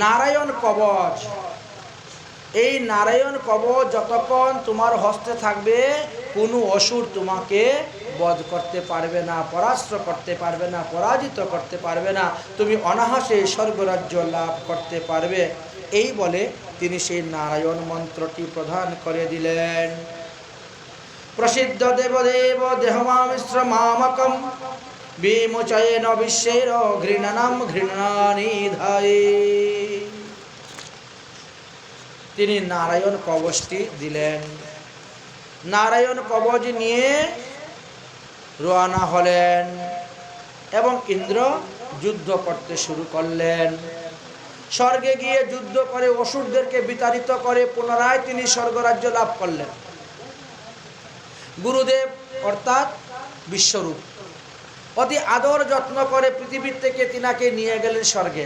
নারায়ণ কবচ, এই নারায়ণ কবচ যতক্ষণ তোমার হস্তে থাকবে কোনো অসুর তোমাকে বধ করতে পারবে না, পরাস্ত করতে পারবে না, পরাজিত করতে পারবে না, তুমি অনায়াসে স্বর্গরাজ্য লাভ করতে পারবে। এই বলে তিনি সেই নারায়ণ মন্ত্রটি প্রদান করে দিলেন। প্রসিদ্ধ দেবদেব দেহমামিশ্র মামকম বিমোচয়েন বিশ্বের ঘৃণানাম ঘৃণানিধায়ে। তিনি নারায়ণ কবচটি দিলেন। নারায়ণ কবচ নিয়ে রওনা হলেন এবং ইন্দ্র যুদ্ধ করতে শুরু করলেন। স্বর্গে গিয়ে যুদ্ধ করে অসুরদেরকে বিতাড়িত করে পুনরায় তিনি স্বর্গরাজ্য লাভ করলেন। গুরুদেব অর্থাৎ বিশ্বরূপ অতি আদর যত্ন করে পৃথিবীর থেকে তিনাকে নিয়ে গেলেন স্বর্গে।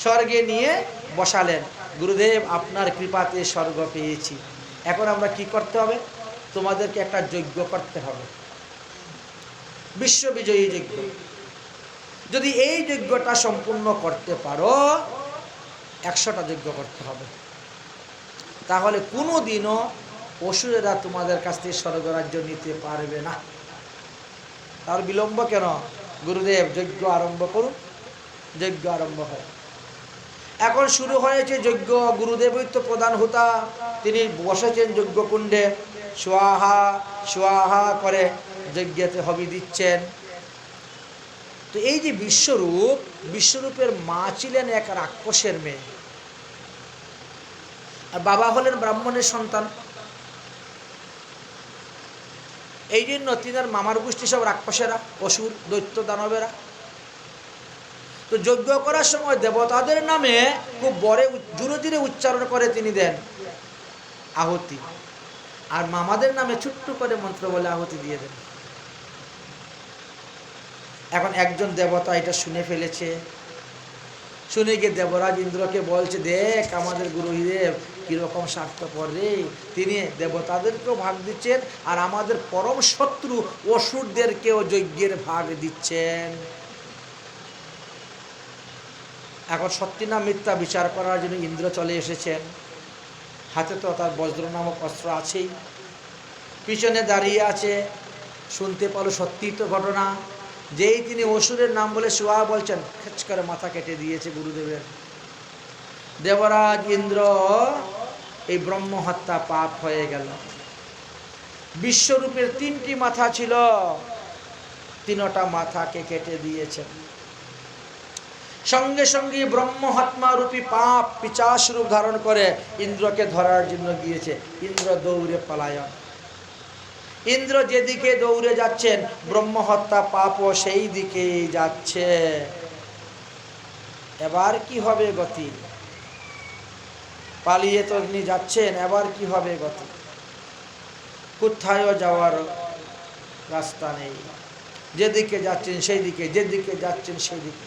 স্বর্গে নিয়ে বসালেন। গুরুদেব আপনার কৃপাতে স্বর্গ পেয়েছি, এখন আমরা কি করতে হবে? তোমাদেরকে একটা যজ্ঞ করতে হবে, বিশ্ববিজয়ী যজ্ঞ। যদি এই যজ্ঞটা সম্পূর্ণ করতে পারো, 100টা যজ্ঞ করতে হবে, তাহলে কোনো দিনও অসুরেরা তোমাদের কাছ থেকে স্বর্গরাজ্য নিতে পারবে না। তার বিলম্ব কেন? গুরুদেব যজ্ঞ আরম্ভ করুন। যজ্ঞ আরম্ভ হয়, এখন শুরু হয়েছে যজ্ঞ। গুরুদেবই তো প্রধান হোতা, তিনি বসেছেন যজ্ঞকুণ্ডে, সোয়াহা সোয়াহা করে যজ্ঞেতে হবি দিচ্ছেন। তো এই যে বিশ্বরূপ, বিশ্বরূপের মা ছিলেন এক রাক্ষসের মেয়ে, আর বাবা হলেন ব্রাহ্মণের সন্তান। এই জন্য তিনার মামার গোষ্ঠী সব রাক্ষসেরা, অসুর, দৈত্য, দানবেরা। তো যজ্ঞ করার সময় দেবতাদের নামে খুব বড় জোরে জোরে উচ্চারণ করে তিনি দেন আহুতি, আর মামাদের নামে ছোট্ট করে মন্ত্র বলে আহুতি দিয়ে দেন। এখন একজন দেবতা এটা শুনে ফেলেছে, শুনে গিয়ে দেবরাজ ইন্দ্রকে বলছে, দেখ আমাদের গুরুদেব কীরকম স্বার্থপর রে, তিনি দেবতাদেরকেও ভাগ দিচ্ছেন আর আমাদের পরম শত্রু অসুরদেরকেও যজ্ঞের ভাগ দিচ্ছেন। এখন সত্যি না মিথ্যা বিচার করার জন্য ইন্দ্র চলে এসেছেন। হাতে তো তার বজ্র নামক অস্ত্র আছেই, পিছনে দাঁড়িয়ে আছে। শুনতে পারলো সত্যিই তো ঘটনা। যেই তিনি অসুরের নাম বলে সোয়া বলছেন, খেচ করে মাথা কেটে দিয়েছে গুরুদেবের। দেবরাজ ইন্দ্র এই ব্রহ্ম হত্যা পাপ হয়ে গেল। বিশ্বরূপের 3টি মাথা ছিল, 3টা মাথাকে কেটে দিয়েছেন। সঙ্গে সঙ্গে ব্রহ্মহত্যা রূপী পাপ পিশাচ রূপ ধারণ করে ইন্দ্রকে ধরার জন্য গিয়েছে। ইন্দ্র দৌড়ে পলায়ন। ইন্দ্র যেদিকে দৌড়ে যাচ্ছেন, ব্রহ্মহত্যা পাপও সেই দিকেই যাচ্ছে। এবার কি হবে গতি? পালিয়ে তো তিনি যাচ্ছেন, এবার কি হবে গতি? কোথায়ও যাওয়ার রাস্তা নেই। যেদিকে যাচ্ছেন সেই দিকে, যেদিকে যাচ্ছেন সেই দিকে।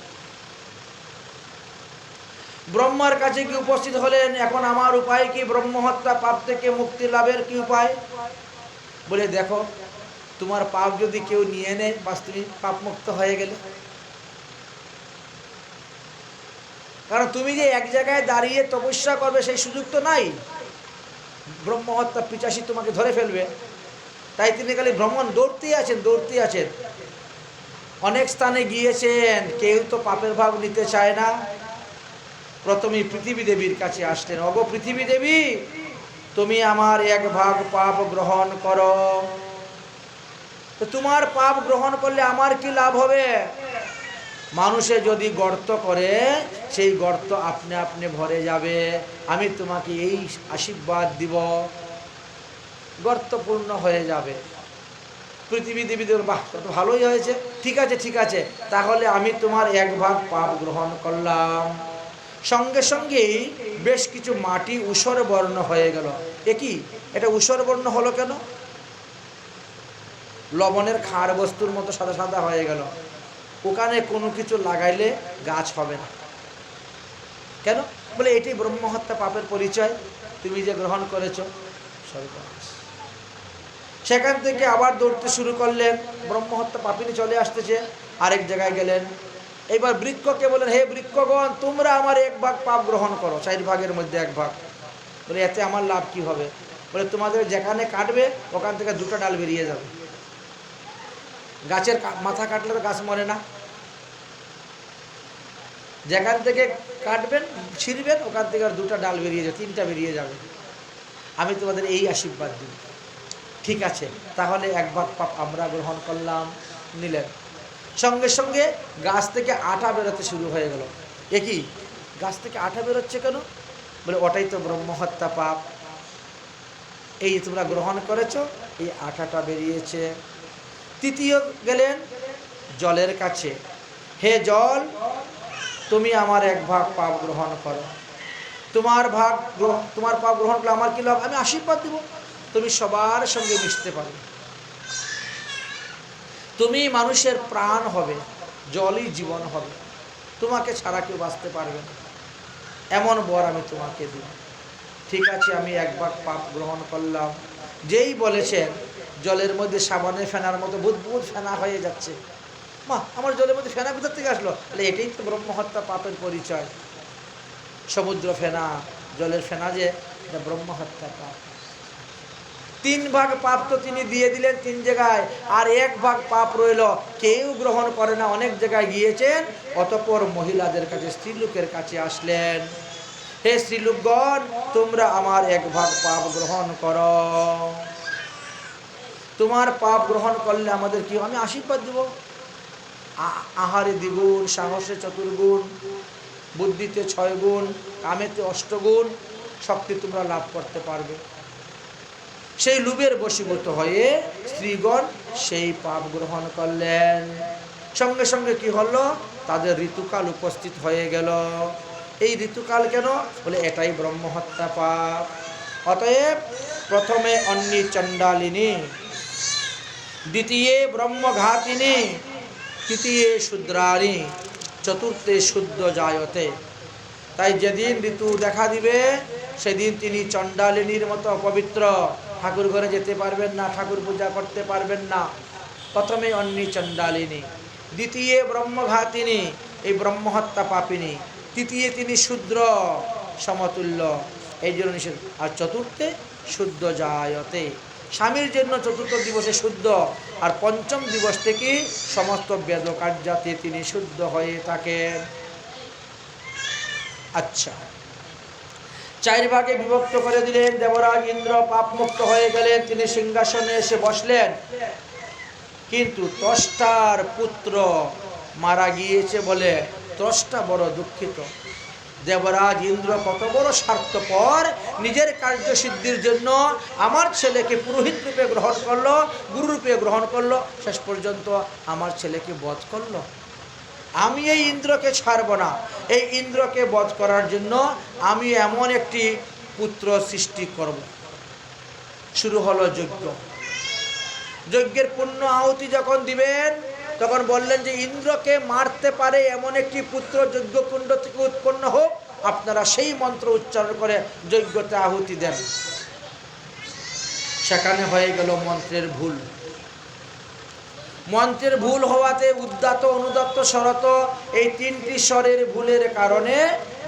ব্রহ্মার কাছে কি উপস্থিত হলেন, এখন আমার উপায় কি? ব্রহ্মহত্যা পাপ থেকে মুক্তি লাভের কি উপায়? বলে দেখো, তোমার পাপ যদি কেউ নিয়ে নেয়, বাস তুমি পাপ মুক্ত হয়ে গেলে। কারণ তুমি যে এক জায়গায় দাঁড়িয়ে তপস্যা করবে সেই সুযোগ তো নাই। ব্রহ্মহত্যা পিশাচী তোমাকে ধরে ফেলবে। তাই তিনি খালি ভ্রমণ দৌড়তেই আছেন, দৌড়তেই আছেন। অনেক স্থানে গিয়েছেন, কেউ তো পাপের ভাগ নিতে চায় না। প্রথমে পৃথিবী দেবীর কাছে আসলেন, ওগো পৃথিবী দেবী, তুমি আমার 1 ভাগ পাপ গ্রহণ করো। তো তোমার পাপ গ্রহণ করলে আমার কি লাভ হবে? মানুষে যদি গর্ত করে, সেই গর্ত আপনি আপনি ভরে যাবে। আমি তোমাকে এই আশীর্বাদ দিব, গর্ত পূর্ণ হয়ে যাবে। পৃথিবী দেবী দেব, বাহ, তো ভালোই হয়েছে, ঠিক আছে ঠিক আছে, তাহলে আমি তোমার 1 ভাগ পাপ গ্রহণ করলাম। সঙ্গে সঙ্গেই বেশ কিছু মাটি ঊষর বর্ণ হয়ে গেল। এ কি, এটা ঊষর বর্ণ হলো কেন? লবণের ক্ষার বস্তুর মতো সাদা সাদা হয়ে গেল। ওখানে কোনো কিছু লাগাইলে গাছ হবে না। কেন? বলে এটি ব্রহ্মহত্যা পাপের পরিচয়, তুমি যে গ্রহণ করেছ। সর্বনাশ। সেখান থেকে আবার দৌড়তে শুরু করলেন। ব্রহ্মহত্যা পাপিনী চলে আসতেছে। আরেক জায়গায় গেলেন, এইবার বৃক্ষকে বলেন, হে বৃক্ষগণ, তোমরা আমার 1 ভাগ পাপ গ্রহণ করো, 4 ভাগের মধ্যে 1 ভাগ। বলে এতে আমার লাভ কি হবে? বলে তোমাদের যেখানে কাটবে ওখান থেকে 2টা ডাল বেরিয়ে যাবে। গাছের মাথা কাটলে তো গাছ মরে না, যেখান থেকে কাটবেন ছিঁড়বেন ওখান থেকে আর 2টা ডাল বেরিয়ে যাবে, 3টা বেরিয়ে যাবে। আমি তোমাদের এই আশীর্বাদ দিই। ঠিক আছে, তাহলে 1 ভাগ পাপ আমরা গ্রহণ করলাম, নিলেন। সঙ্গে সঙ্গে গাছ থেকে আঠা বেরোতে শুরু হয়ে গেল। কি গাছ থেকে আঠা বেরোচ্ছে কেন? বলে ওটাই তো ব্রহ্মহত্যা পাপ। এই তোমরা গ্রহণ করেছো, এই আঠাটা বেরিয়েছে। তৃতীয় গেলেন জলের কাছে, হে জল, তুমি আমার 1 ভাগ পাপ গ্রহণ করো। তোমার পাপ গ্রহণ করলে আমার কি লাভ? আমি আশীর্বাদ দেব, তুমি সবার সঙ্গে মিশতে পারবে, তুমি মানুষের প্রাণ হবে, জলই জীবন হবে, তোমাকে ছাড়া কেউ বাঁচতে পারবে না, এমন বর আমি তোমাকে দিই। ঠিক আছে, আমি 1 ভাগ পাপ গ্রহণ করলাম। যেই বলেছেন জলের মধ্যে সাবানের ফেনার মতো বুদবুদ ফেনা হয়ে যাচ্ছে। মা, আমার জলের মধ্যে ফেনা কোথা থেকে আসলো? তাহলে এটাই তো ব্রহ্মহত্যা পাপের পরিচয়। সমুদ্র ফেনা, জলের ফেনা, যে এটা ব্রহ্মহত্যা পাপ। 3 ভাগ পাপ তো তিনি দিয়ে দিলেন 3 জায়গায়, আর 1 ভাগ পাপ রইল, কেউ গ্রহণ করে না, অনেক জায়গায় গিয়েছেন। অতঃপর মহিলাদের কাছে, স্ত্রীলোকের কাছে আসলেন, হে স্ত্রীলোকগণ, তোমরা আমার 1 ভাগ পাপ গ্রহণ করো। তোমার পাপ গ্রহণ করলে আমাদের কি? আমি আশীর্বাদ দেব, আহারে 2 গুণ, সাহসে 4 গুণ, বুদ্ধিতে 6 গুণ, কামেতে 8 গুণ শক্তি তোমরা লাভ করতে পারবে। সেই লোভের বশীভূত হয়ে স্ত্রীগণ সেই পাপ গ্রহণ করলেন। সঙ্গে সঙ্গে কি হলো? তাদের ঋতুকাল উপস্থিত হয়ে গেল। এই ঋতুকাল কেন? বলে এটাই ব্রহ্মহত্যা পাপ। অতএব প্রথমে অন্নী চণ্ডালিনী, দ্বিতীয় ব্রহ্মঘাতিনী, তৃতীয় শূদ্রাণী, চতুর্থে শুদ্ধ জায়তে। তাই যেদিন ঋতু দেখা দিবে সেদিন তিনি চণ্ডালিনীর মতো অপবিত্র, ঠাকুর ঘরে যেতে পারবেন না, ঠাকুর পূজা করতে পারবেন না। প্রথমে অন্নী চণ্ডালিনী, দ্বিতীয় ব্রহ্মঘাতিনী, এই ব্রহ্মহত্যা পাপিনী, তৃতীয় তিনি শূদ্র সমতুল্য, এই জন্য নিষেধ। আর চতুর্থে শুদ্ধ জায়তে, স্বামীর জন্য চতুর্থ দিবসে শুদ্ধ, আর পঞ্চম দিবস থেকে সমস্ত বেদকার্যাতে তিনি শুদ্ধ হয়ে থাকেন। আচ্ছা, 4 ভাগে বিভক্ত করে দিলেন। দেবরাজ ইন্দ্র পাপমুক্ত হয়ে গেলেন, তিনি সিংহাসনে এসে বসলেন। কিন্তু ত্বষ্টার পুত্র মারা গিয়েছে বলে ত্বষ্টা বড় দুঃখিত। দেবরাজ ইন্দ্র কত বড় স্বার্থপর, নিজের কার্যসিদ্ধির জন্য আমার ছেলেকে পুরোহিত রূপে গ্রহণ করলো, গুরুরূপে গ্রহণ করলো, শেষ পর্যন্ত আমার ছেলেকে বধ করলো। আমি এই ইন্দ্রকে ছাড়ব না, এই ইন্দ্রকে বধ করার জন্য আমি এমন একটি পুত্র সৃষ্টি করব। শুরু হলো যজ্ঞ। যজ্ঞের পূর্ণ আহুতি যখন দিবেন তখন বললেন যে ইন্দ্রকে মারতে পারে এমন একটি পুত্র যজ্ঞকুণ্ড থেকে উৎপন্ন হোক, আপনারা সেই মন্ত্র উচ্চারণ করে যজ্ঞতে আহুতি দেন। সেখানে হয়ে গেল মন্ত্রের ভুল। মন্ত্রের ভুল হওয়াতে উদ্দাত, অনুদাত্ত, স্বরত, এই 3টি স্বরের ভুলের কারণে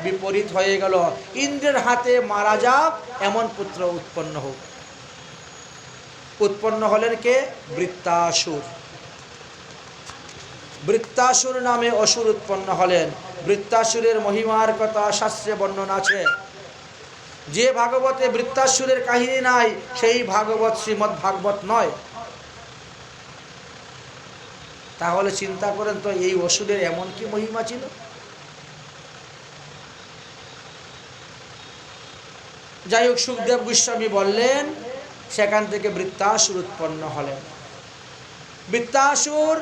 বিপরীত হয়ে গেল। ইন্দ্রের হাতে মারা যাক এমন পুত্র উৎপন্ন হোক। উৎপন্ন হলেন কে? বৃত্তাসুর। বৃত্তাসুর নামে অসুর উৎপন্ন হলেন। বৃত্তাসুরের মহিমার কথা শাস্ত্রে বর্ণনা আছে। যে ভাগবতে বৃত্তাসুরের কাহিনী নাই সেই ভাগবত শ্রীমদ্ ভাগবত নয়। তাহলে চিন্তা করেন তো এই অসুরের এমন কি মহিমা ছিল। যাই হোক, সুখদেব গোস্বামী বললেন সেখান থেকে বৃত্তাসুর উৎপন্ন হলেন। বৃত্তাসুর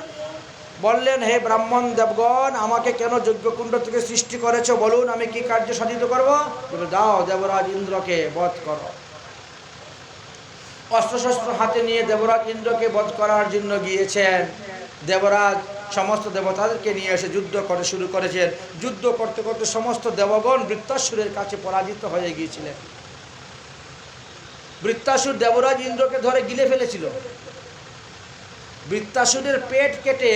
বললেন, হে ব্রাহ্মণ দেবগণ, আমাকে কেন যজ্ঞকুণ্ড থেকে সৃষ্টি করেছ বলুন, আমি কি কার্য সাধিত করব? দাও, দেবরাজ ইন্দ্রকে বধ করো। অস্ত্রশস্ত্র হাতে নিয়ে দেবরাজ ইন্দ্রকে বধ করার জন্য গিয়েছেন। দেবরাজ সমস্ত দেবতাদেরকে নিয়ে এসে যুদ্ধ করে শুরু করেছেন। যুদ্ধ করতে করতে সমস্ত দেবগণ বৃত্তাসুরের কাছে পরাজিত হয়ে গিয়েছিলেন। বৃত্তাসুর দেবরাজ ইন্দ্রকে ধরে গিলে ফেলেছিল। বৃত্তাসুরের পেট কেটে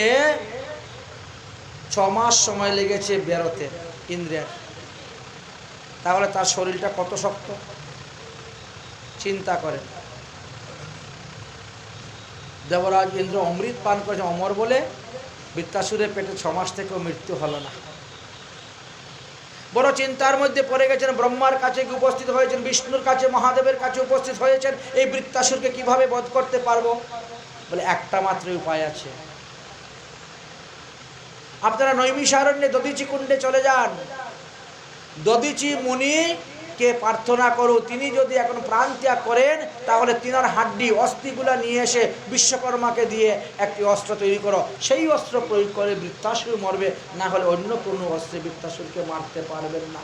6 মাস সময় লেগেছে বেরোতে ইন্দ্রের। তাহলে তার শরীরটা কত শক্ত চিন্তা করেন। দেবরাজ ইন্দ্র অমৃত পান করেছে অমর বলে বৃত্তাসুরের পেটে 6 মাস থেকেও মৃত্যু হলো না। বড় চিন্তার মধ্যে পড়ে গেছেন, ব্রহ্মার কাছে উপস্থিত হয়েছেন, বিষ্ণুর কাছে, মহাদেবের কাছে উপস্থিত হয়েছেন, এই বৃত্তাসুরকে কিভাবে বধ করতে পারবো? বলে একটা মাত্র উপায় আছে, আপনারা নৈমিষারণ্যে দধিচি কুণ্ডে চলে যান, দধিচি মুনিকে প্রার্থনা করো, তিনি যদি এখন প্রাণ ত্যাগ করেন তাহলে তিনার হাড্ডি অস্থিগুলা নিয়ে এসে বিশ্বকর্মাকে দিয়ে একটি অস্ত্র তৈরি করো, সেই অস্ত্র প্রয়োগ করে বৃত্তাসুর মরবে, না হলে অন্য কোনো অস্ত্রে বৃত্তাসুরকে মারতে পারবেন না।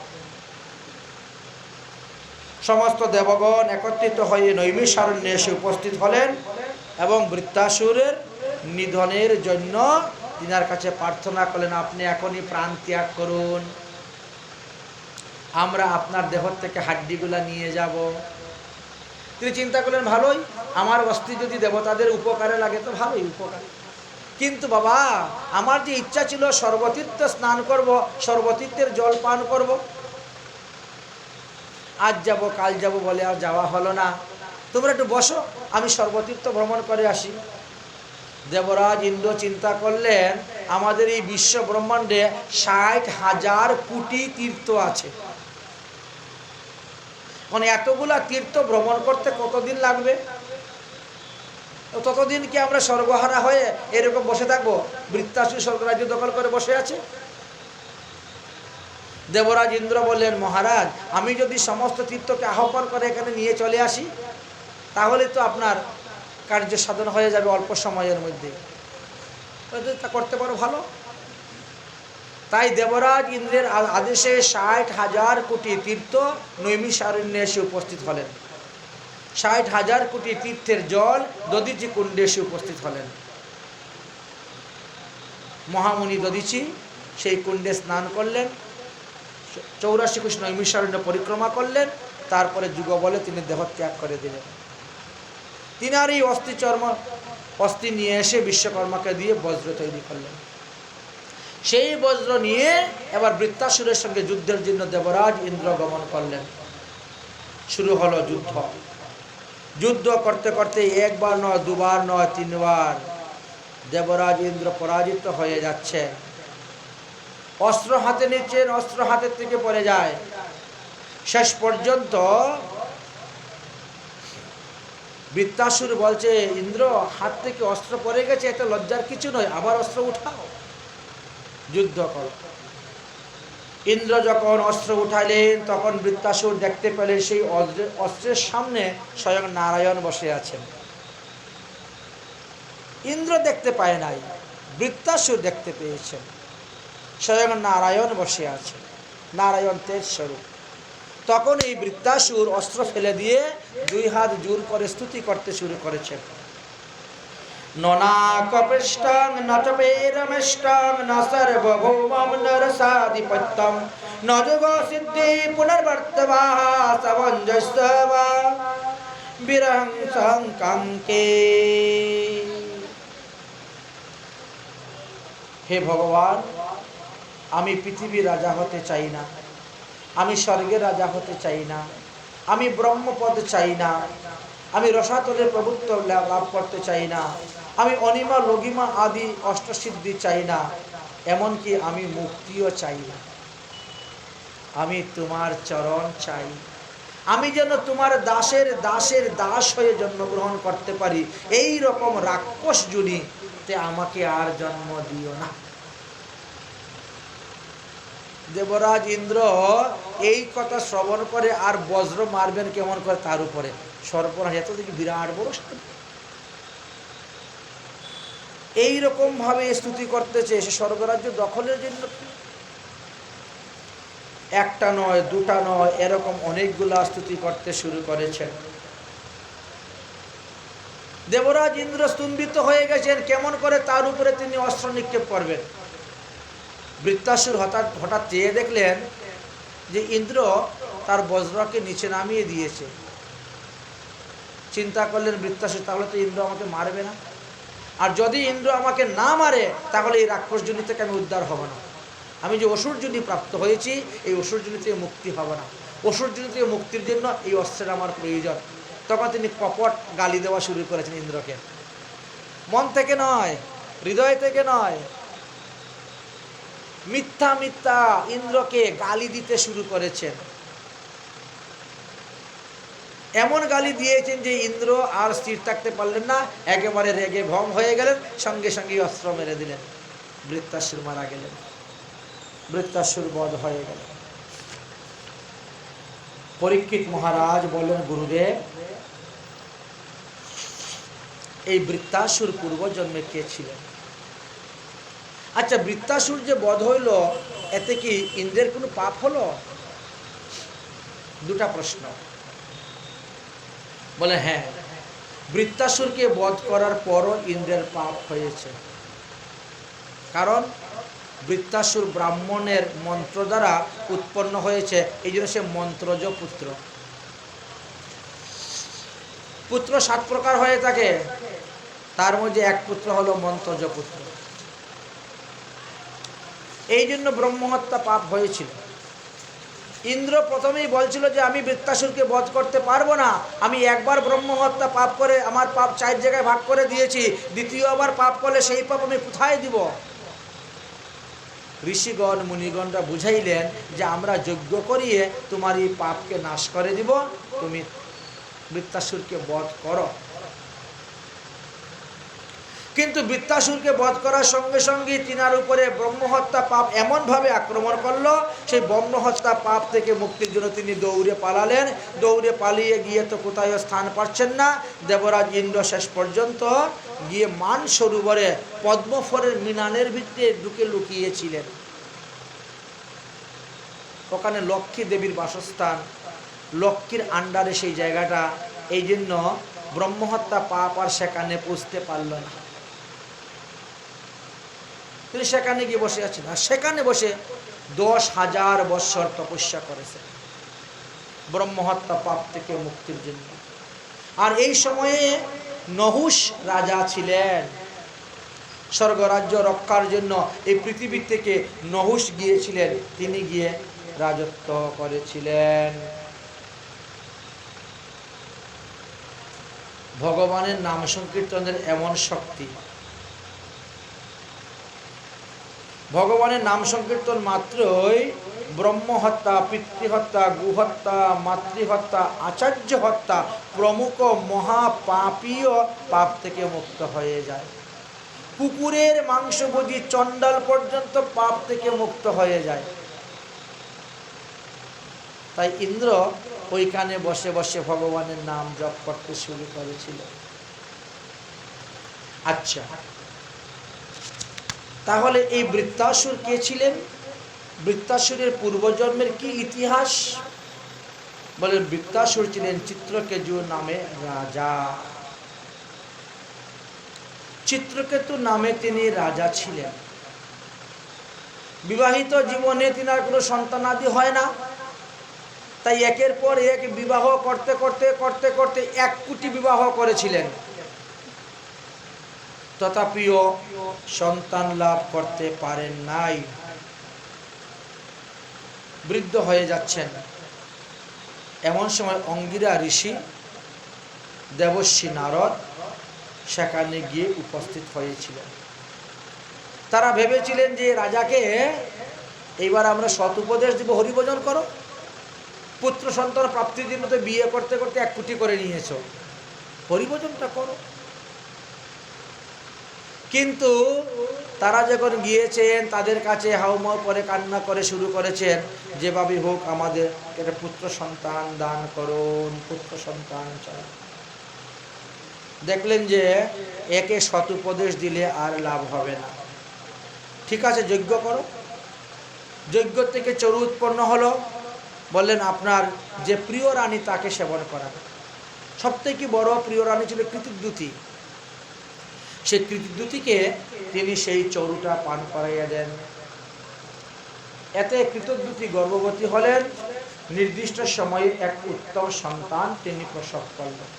সমস্ত দেবগণ একত্রিত হয়ে নৈমিষারণ্যে এসে উপস্থিত হলেন এবং বৃত্তাসুরের নিধনের জন্য তিনার কাছে প্রার্থনা করলেন, আপনি এখনই প্রাণ ত্যাগ করুন, আমরা আপনার দেহ থেকে হাড্ডিগুলা নিয়ে যাব। তিনি চিন্তা করলেন, ভালোই, আমার অস্থি যদি দেবতাদের উপকারে লাগে তো ভালোই উপকার, কিন্তু বাবা আমার যে ইচ্ছা ছিল সর্বতীর্থ স্নান করব, সর্বতীর্থের জল পান করব, আজ যাব কাল যাব বলে আর যাওয়া হলো না, তোমরা একটু বসো, আমি সর্বতীর্থ ভ্রমণ করে আসি। দেবরাজ ইন্দ্র চিন্তা করলেন, আমাদের এই বিশ্ব ব্রহ্মাণ্ডে 60,000 কোটি তীর্থ আছে, মানে এতগুলা তীর্থ ভ্রমণ করতে কতদিন লাগবে? ততদিন কি আমরা স্বর্গহারা হয়ে এরকম বসে থাকবো? বৃত্তাসুর স্বর্গরাজ্য দখল করে বসে আছে। দেবরাজ ইন্দ্র বললেন, মহারাজ আমি যদি সমস্ত তীর্থকে আহ্বান করে এখানে নিয়ে চলে আসি তাহলে তো আপনার কার্য সাধন হয়ে যাবে অল্প সময়ের মধ্যে, তা করতে পারো ভালো। তাই দেবরাজ ইন্দ্রের আদেশে 60,000 কোটি তীর্থ নৈমিষারণ্যে এসে উপস্থিত হলেন, 60,000 কোটি তীর্থের জল দধিচি কুণ্ডে এসে উপস্থিত হলেন। মহামুনি দধিচি সেই কুণ্ডে স্নান করলেন, 84 কোষ নৈমিষারণ্য পরিক্রমা করলেন, তারপরে যুগবলে তিনি দেহত্যাগ করে দিলেন। তিনার এই অস্থি নিয়ে এসে বিশ্বকর্মাকে দিয়ে বজ্র তৈরি করলেন। সেই বজ্র নিয়ে এবার বৃত্তাসুরের সঙ্গে যুদ্ধের জন্য দেবরাজ ইন্দ্র গমন করলেন। শুরু হলো যুদ্ধ। যুদ্ধ করতে করতে একবার নয়, দুবার নয়, 3 বার দেবরাজ ইন্দ্র পরাজিত হয়ে যাচ্ছে। অস্ত্র হাতে নিচ্ছেন, অস্ত্র হাতের থেকে পড়ে যায়। শেষ পর্যন্ত বৃত্তাসুর বলছে, ইন্দ্র হাত থেকে অস্ত্র পড়ে গেছে, এটা লজ্জার কিছু নয়, আবার অস্ত্র উঠাও, যুদ্ধ করো। ইন্দ্র যখন অস্ত্র উঠাইলেন তখন বৃত্তাসুর দেখতে পেলেন সেই অস্ত্রের সামনে স্বয়ং নারায়ণ বসে আছেন। ইন্দ্র দেখতে পায় নাই, বৃত্তাসুর দেখতে পেয়েছেন স্বয়ং নারায়ণ বসে আছেন, নারায়ণ তেজ স্বরূপ। তখন এই বৃত্তাসুর অস্ত্র ফেলে দিয়ে 2 হাত জোর করে স্তুতি করতে শুরু করেছেন। ননাকপৃষ্টং নচপেরমেষ্টং ন সর্বভৌমং নরসাধিপত্যং ন যোগ সিদ্ধি পুনর্বর্তবা সামঞ্জস্যবা বিরহং সংকাঙ্কে। হে ভগবান, আমি পৃথিবীর রাজা হতে চাই না, আমি স্বর্গের রাজা হতে চাই না, আমি ব্রহ্মপদ চাই না, আমি রসাতলের প্রভুত্ব লাভ করতে চাই না, আমি অনিমা লঘিমা আদি অষ্টসিদ্ধি চাই না, এমনকি আমি মুক্তিও চাই না, আমি তোমার চরণ চাই, আমি যেন তোমার দাসের দাসের দাস হয়ে জন্মগ্রহণ করতে পারি, এই রকম রাক্ষস জুনিতে আমাকে আর জন্ম দিও না। দেবরাজ ইন্দ্র এই কথা শ্রবণ করে আর বজ্র মারবেন কেমন করে তার উপরে, সর্বনাশ, এত দেখি বিরাট বড় এইরকম ভাবে স্তুতি করতেছে সে স্বর্গরাজ্য দখলের জন্য। একটা নয়, দুটা নয়, এরকম অনেকগুলা স্তুতি করতে শুরু করেছেন। দেবরাজ ইন্দ্র স্তম্ভিত হয়ে গেছেন, কেমন করে তার উপরে তিনি অস্ত্র নিক্ষেপ করবেন। বৃত্তাসুর হঠাৎ চেয়ে দেখলেন যে ইন্দ্র তার বজ্রকে নিচে নামিয়ে দিয়েছে। চিন্তা করলেন বৃত্তাসুর, তাহলে তো ইন্দ্র আমাকে মারবে না, আর যদি ইন্দ্র আমাকে না মারে তাহলে এই রাক্ষসজনী থেকে আমি উদ্ধার হব না। আমি যে অসুরজনী প্রাপ্ত হয়েছি এই অসুরজনী থেকে মুক্তি হবে না। অসুরজনী থেকে মুক্তির জন্য এই অস্ত্রের আমার প্রয়োজন। তখন তিনি কপট গালি দেওয়া শুরু করেছেন ইন্দ্রকে। মন থেকে নয়, হৃদয় থেকে নয়, মিথ্যা মিথ্যা ইন্দ্রকে গালি দিতে শুরু করেছেন। এমন গালি দিয়েছেন যে ইন্দ্র আর স্থির থাকতে পারলেন না, একেবারে রেগে ভং হয়ে গেলেন, সঙ্গে সঙ্গে অস্ত্র মেরে দিলেন। বৃত্তাসুর মারা গেলেন, বৃত্তাসুর বধ হয়ে গেল। পরীক্ষিত মহারাজ বললেন, গুরুদেব, এই বৃত্তাসুর পূর্বজন্মে কে ছিলেন? আচ্ছা, বৃত্তাসুর যে বধ হইল এতে কি ইন্দ্রের কোনো পাপ হলো? দুটা প্রশ্ন। বলে হ্যাঁ, বৃত্তাসুরকে বধ করার পরও ইন্দ্রের পাপ হয়েছে। কারণ বৃত্তাসুর ব্রাহ্মণের মন্ত্র দ্বারা উৎপন্ন হয়েছে, এই জন্য সে মন্ত্রজ পুত্র। পুত্র 7 প্রকার হয়ে থাকে, তার মধ্যে এক পুত্র হলো মন্ত্রজ পুত্র। এই জন্য ব্রহ্মহত্যা পাপ হয়েছিল। ইন্দ্র প্রথমেই বলছিল যে আমি বৃত্তাসুরকে বধ করতে পারবো না, আমি একবার ব্রহ্মহত্যা পাপ করে আমার পাপ 4 জায়গায় ভাগ করে দিয়েছি, দ্বিতীয়বার পাপ করলে সেই পাপ আমি কোথায় দিব? ঋষিগণ মুনিগণরা বুঝাইলেন যে আমরা যজ্ঞ করিয়ে তোমার এই পাপকে নাশ করে দিব, তুমি বৃত্তাসুরকে বধ করো। কিন্তু বৃত্তাসুরকে বধ করার সঙ্গে সঙ্গে তিনার উপরে ব্রহ্মহত্যা পাপ এমনভাবে আক্রমণ করলো, সেই ব্রহ্মহত্যা পাপ থেকে মুক্তির জন্য তিনি দৌড়ে পালালেন। দৌড়ে পালিয়ে গিয়ে তো কোথাও স্থান পাচ্ছেন না। দেবরাজ ইন্দ্র শেষ পর্যন্ত গিয়ে মান সরোবরে পদ্মফলের মিনানের ভিতরে ঢুকে লুকিয়েছিলেন। ওখানে লক্ষ্মী দেবীর বাসস্থান, লক্ষ্মীর আন্ডারে সেই জায়গাটা, এই জন্য ব্রহ্মহত্যা পাপ আর সেখানে পৌঁছতে পারল না। তিনি সেখানে গিয়ে বসে আছেন, আর সেখানে বসে 10,000 বৎসর তপস্যা করেছেন ব্রহ্মহত্যা পাপ থেকে মুক্তির জন্য। আর এই সময়ে নহুষ রাজা ছিলেন। স্বর্গরাজ্য রক্ষার জন্য এই পৃথিবী থেকে নহুষ গিয়েছিলেন, তিনি গিয়ে রাজত্ব করেছিলেন। ভগবানের নাম সংকীর্তনের এমন শক্তি, ভগবানের নাম সংকীর্তন মাত্রই ব্রহ্মহত্যা, পিতৃহত্যা, গুহত্যা, মাতৃহত্যা, আচার্য হত্যা প্রমুখ মহাপাপীয় পাপ থেকে মুক্ত হয়ে যায়। কুকুরের মাংসভোজী চণ্ডাল পর্যন্ত পাপ থেকে মুক্ত হয়ে যায়। তাই ইন্দ্র ওইখানে বসে বসে ভগবানের নাম জপ করতে শুরু করেছিল। আচ্ছা, তাহলে এই বৃত্তাসুর কে ছিলেন? বৃত্তাসুরের পূর্বজন্মের কি ইতিহাস? বলে বৃত্তাসুর ছিলেন চিত্রকেতু নামে রাজা। চিত্রকেতু নামে তিনি রাজা ছিলেন। বিবাহিত জীবনে তিনার কোনো সন্তানাদি হয় না, তাই একের পর এক বিবাহ করতে করতে করতে করতে 1 কোটি বিবাহ করেছিলেন, তথাপিও সন্তান লাভ করতে পারেন নাই। বৃদ্ধ হয়ে যাচ্ছেন। এমন সময় অঙ্গিরা ঋষি, দেবর্ষি নারদ সেখানে গিয়ে উপস্থিত হয়েছিলেন। তারা ভেবেছিলেন যে রাজাকে এইবার আমরা সৎ উপদেশ দিব, হরিভজন করো, পুত্র সন্তান প্রাপ্তির জন্য তো বিয়ে করতে করতে 1 কোটি করে নিয়েছো, হরিভজনটা করো। কিন্তু তারা যখন গিয়েছেন তাদের কাছে হাউমাউ করে কান্না করে শুরু করেছেন, যেভাবে হোক আমাদের একটা পুত্র সন্তান দান করুন, পুত্র সন্তান চাই। দেখলেন যে একে সৎ উপদেশ দিলে আর লাভ হবে না। ঠিক আছে, যজ্ঞ করো। যজ্ঞ থেকে চরু উৎপন্ন হলো। বললেন আপনার যে প্রিয় রানী তাকে সেবন করান। সবথেকে বড় প্রিয় রানী ছিল কৃতিদ্যুতি। সেই কৃতিদ্যুতিকে তিনি সেই চরুটা পান করাইয়া দেন। এতে কৃতদ্যুতি গর্ভবতী হলেন। নির্দিষ্ট সময়ে এক উত্তম সন্তান তিনি প্রসব করলেন।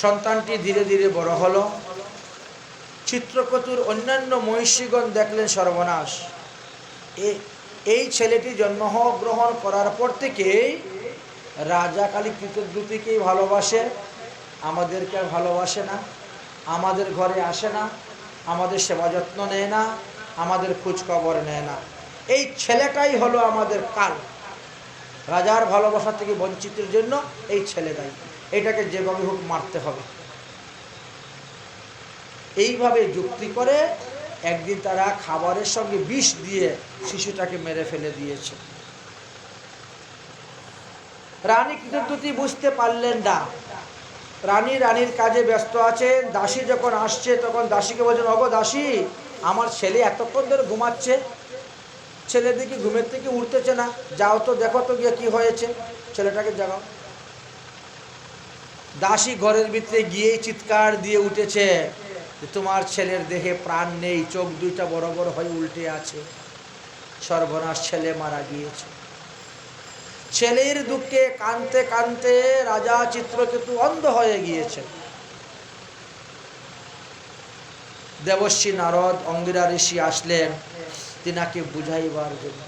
সন্তানটি ধীরে ধীরে বড় হলো। চিত্রকেতুর অন্যান্য মহিষীগণ দেখলেন সর্বনাশ, এই ছেলেটি জন্মগ্রহণ করার পর থেকেই রাজা খালি কৃতদ্রুতিকেই ভালোবাসে, আমাদেরকে আর ভালোবাসে না, আমাদের ঘরে আসে না, আমাদের সেবা যত্ন নেয় না, আমাদের খোঁজখবর নেয় না। এই ছেলেটাই হলো আমাদের কাল। রাজার ভালোবাসা থেকে বঞ্চিতের জন্য এই ছেলেটাই, এটাকে যেভাবে হোক মারতে হবে। এইভাবে যুক্তি করে একদিন তারা খাবারের সঙ্গে বিষ দিয়ে শিশুটাকে মেরে ফেলে দিয়েছে। রানী কৃতদ্রুতি বুঝতে পারলেন না। রানীর কাজে ব্যস্ত আছেন। দাসী যখন আসছে তখন দাসীকে বলছেন, অগো দাসী, আমার ছেলে এতক্ষণ ধরে ঘুমাচ্ছে, ছেলে দেখি ঘুমের থেকে উঠতেছে না, যাও তো দেখো তো গিয়ে কি হয়েছে, ছেলেটাকে জাগাও। দাসী ঘরের ভিতরে গিয়েই চিৎকার দিয়ে উঠেছে যে তোমার ছেলের দেহে প্রাণ নেই, চোখ দুইটা বড় বড় হয়ে উল্টে আছে, সর্বনাশ, ছেলে মারা গিয়েছে। ছেলের দুঃখে কাঁদতে কাঁদতে রাজা চিত্রকেতু অন্ধ হয়ে গিয়েছে। দেবর্ষী নারদ অঙ্গিরা ঋষি আসলেন তিনাকে বুঝাইবার জন্য।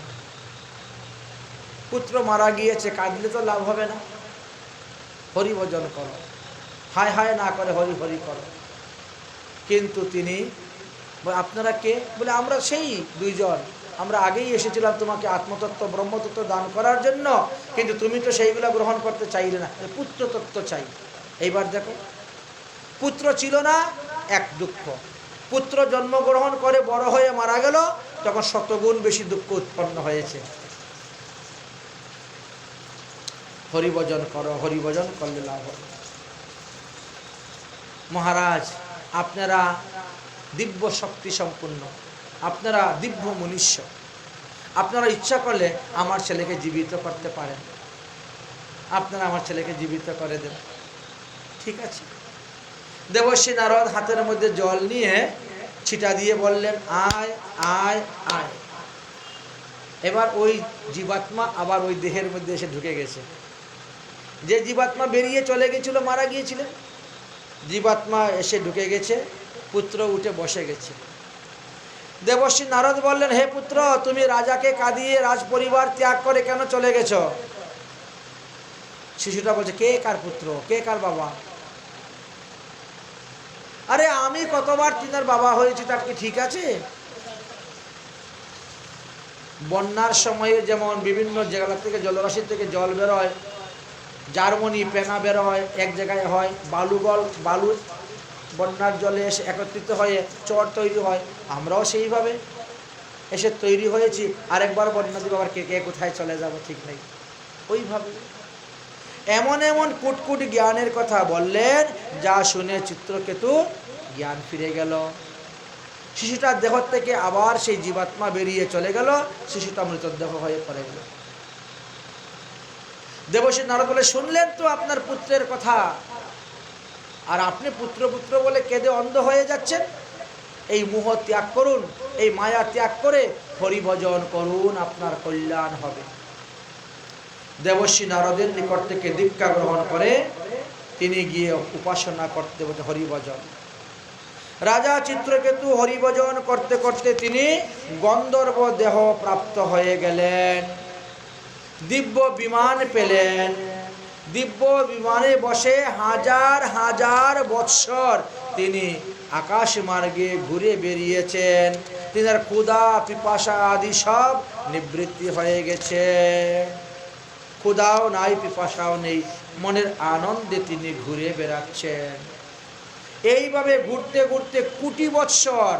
পুত্র মারা গিয়েছে, কাঁদলে তো লাভ হবে না, হরি ভজন করো, হায় হায় না করে হরি হরি করো। কিন্তু তিনি, আপনারা কে? বলে আমরা সেই দুইজন, আমরা আগেই এসেছিলাম তোমাকে আত্মতত্ত্ব ব্রহ্মতত্ত্ব দান করার জন্য, কিন্তু তুমি তো সেইগুলো গ্রহণ করতে চাইলে না, পুত্র তত্ত্ব চাই। এইবার দেখো, পুত্র ছিল না, এক দুঃখ। পুত্র জন্মগ্রহণ করে বড় হয়ে মারা গেল, তখন শতগুণ বেশি দুঃখ উৎপন্ন হয়েছে। হরিভজন করো, হরিভজন করলে লাভ হবে। মহারাজ, আপনারা দিব্য শক্তি সম্পূর্ণ, আপনারা দিব্য মনুষ্য, আপনারা ইচ্ছা করলে আমার ছেলেকে জীবিত করতে পারেন, আপনারা আমার ছেলেকে জীবিত করে দেন। ঠিক আছে। দেবর্ষী নারদ হাতের মধ্যে জল নিয়ে ছিটা দিয়ে বললেন, আয় আয় আয়। এবার ওই জীবাত্মা আবার ওই দেহের মধ্যে এসে ঢুকে গেছে। যে জীবাত্মা বেরিয়ে চলে গেছিল, মারা গিয়েছিলেন, জীবাত্মা এসে ঢুকে গেছে, পুত্র উঠে বসে গেছে। দেবর্ষী নারদ বললেন, হে পুত্র, তুমি রাজাকে কাঁদিয়ে রাজ পরিবার ত্যাগ করে কেন চলে গেছ? শিশুটা বলছে, কে কার পুত্র, কে কার বাবা? আরে আমি কতবার তিনার বাবা হয়েছি, তার কি ঠিক আছে? বন্যার সময়ে যেমন বিভিন্ন জায়গা থেকে জলরাশি থেকে জল বেরোয়, জার্মনি পেনা বেরোয়, এক জায়গায় হয়, বালু বন্যার জলে এসে একত্রিত হয়ে চর তৈরি হয়, আমরাও সেইভাবে এসে তৈরি হয়েছি। আরেকবার বন্যা দিব, আবার কে কে কোথায় চলে যাব ঠিক নেই। ওইভাবে এমন এমন কুটকুট জ্ঞানের কথা বললেন, যা শুনে চিত্রকেতু জ্ঞান ফিরে গেল। শিশুটার দেহ থেকে আবার সেই জীবাত্মা বেরিয়ে চলে গেল, শিশুটা মৃতদেহ হয়ে পড়ে গেল। দেবর্ষী নারদ বলে, শুনলেন তো আপনার পুত্রের কথা, আর আপনি পুত্র পুত্র বলে কেঁদে অন্ধ হয়ে যাচ্ছেন। এই মোহ ত্যাগ করুন, এই মায়া ত্যাগ করে হরিভজন করুন, আপনার কল্যাণ হবে। দেবর্ষী নারদের নিকট থেকে দীক্ষা গ্রহণ করে তিনি গিয়ে উপাসনা করতে বলতে হরিভজন। রাজা চিত্রকেতু হরিভজন করতে করতে তিনি গন্ধর্ব দেহ প্রাপ্ত হয়ে গেলেন, দিব্য বিমান পেলেন। দিব্য বিমানে বসে হাজার হাজার বৎসর তিনি আকাশ মার্গে ঘুরে বেরিয়েছেন। তিনার ক্ষুধা পিপাসা আদি সব নিবৃত্তি হয়ে গেছে, ক্ষুধাও নাই, পিপাসাও নেই, মনের আনন্দে তিনি ঘুরে বেড়াচ্ছেন। এইভাবে ঘুরতে ঘুরতে কোটি বৎসর,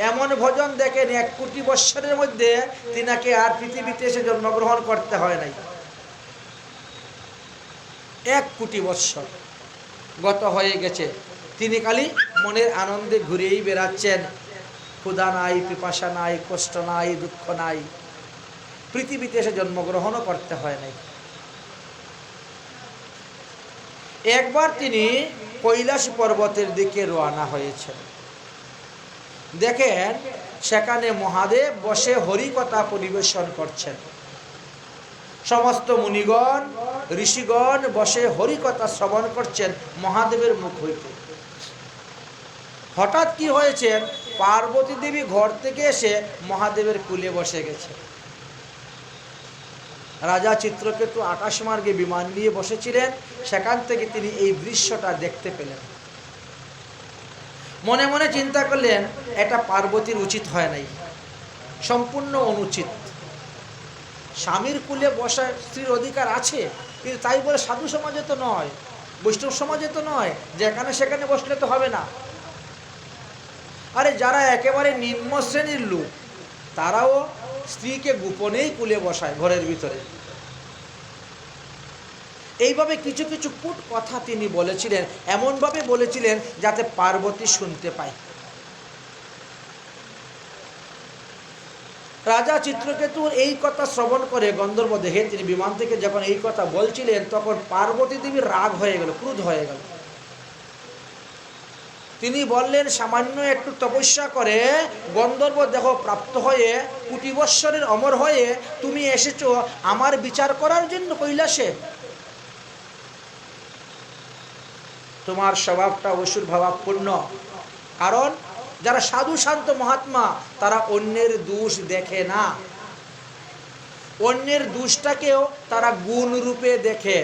এমন ভজন দেখেন 1 কোটি বৎসরের মধ্যে তিনাকে আর পৃথিবীতে এসে জন্মগ্রহণ করতে হয় নাই। 1 কোটি বৎসর গত হয়ে গেছে, তিনি খালি মনের আনন্দে ঘুরেই বেড়াচ্ছেন। ক্ষুধা নাই, পিপাসা নাই, কষ্ট নাই, দুঃখ নাই, পৃথিবীতে এসে জন্মগ্রহণও করতে হয় নাই। একবার তিনি কৈলাস পর্বতের দিকে রওনা হয়েছেন। দেখেন সেখানে মহাদেব বসে হরিকথা পরিবেশন করছেন। সমস্ত মুনিগণ ঋষিগণ বসে হরিকথা শ্রবণ করছেন মহাদেবের মুখ হইতে। হঠাৎ কি হয়েছে, পার্বতী দেবী ঘর থেকে এসে মহাদেবের কুলে বসে গেছে। রাজা চিত্রকেতু আকাশমার্গে বিমান নিয়ে বসেছিলেন, সেখান থেকে তিনি এই দৃশ্যটা দেখতে পেলেন। মনে মনে চিন্তা করলেন, এটা পার্বতীর উচিত হয় নাই, সম্পূর্ণ অনুচিত। স্বামীর কুলে বসার স্ত্রীর অধিকার আছে, কিন্তু তাই বলে সাধু সমাজে তো নয়, বৈষ্ণব সমাজে তো নয়, যেখানে সেখানে বসলে তো হবে না। আরে যারা একেবারে নিম্ন শ্রেণীর লোক, তারাও স্ত্রীকে গোপনেই কুলে বসায় ঘরের ভিতরে। এইভাবে কিছু কিছু কূট কথা তিনি বলেছিলেন, এমনভাবে বলেছিলেন যাতে পার্বতী শুনতে পায়। রাজা চিত্রকেতুর এই কথা শ্রবণ করে গন্ধর্ব দেখে তিনি বিমান থেকে যখন এই কথা বলছিলেন, তখন পার্বতী দেবীর রাগ হয়ে গেল, ক্রোধ হয়ে গেল। তিনি বললেন, সামান্য একটু তপস্যা করে গন্ধর্ব দেহ প্রাপ্ত হয়ে কোটি বৎসরের অমর হয়ে তুমি এসেছো আমার বিচার করার জন্য কৈলাসে? তোমার স্বভাবটা অসুর ভাবাপূর্ণ। কারণ যারা সাধু শান্ত মহাত্মা, তারা অন্যের দোষ দেখে না, অন্যের দোষটাকেও তারা গুণ রূপে দেখে।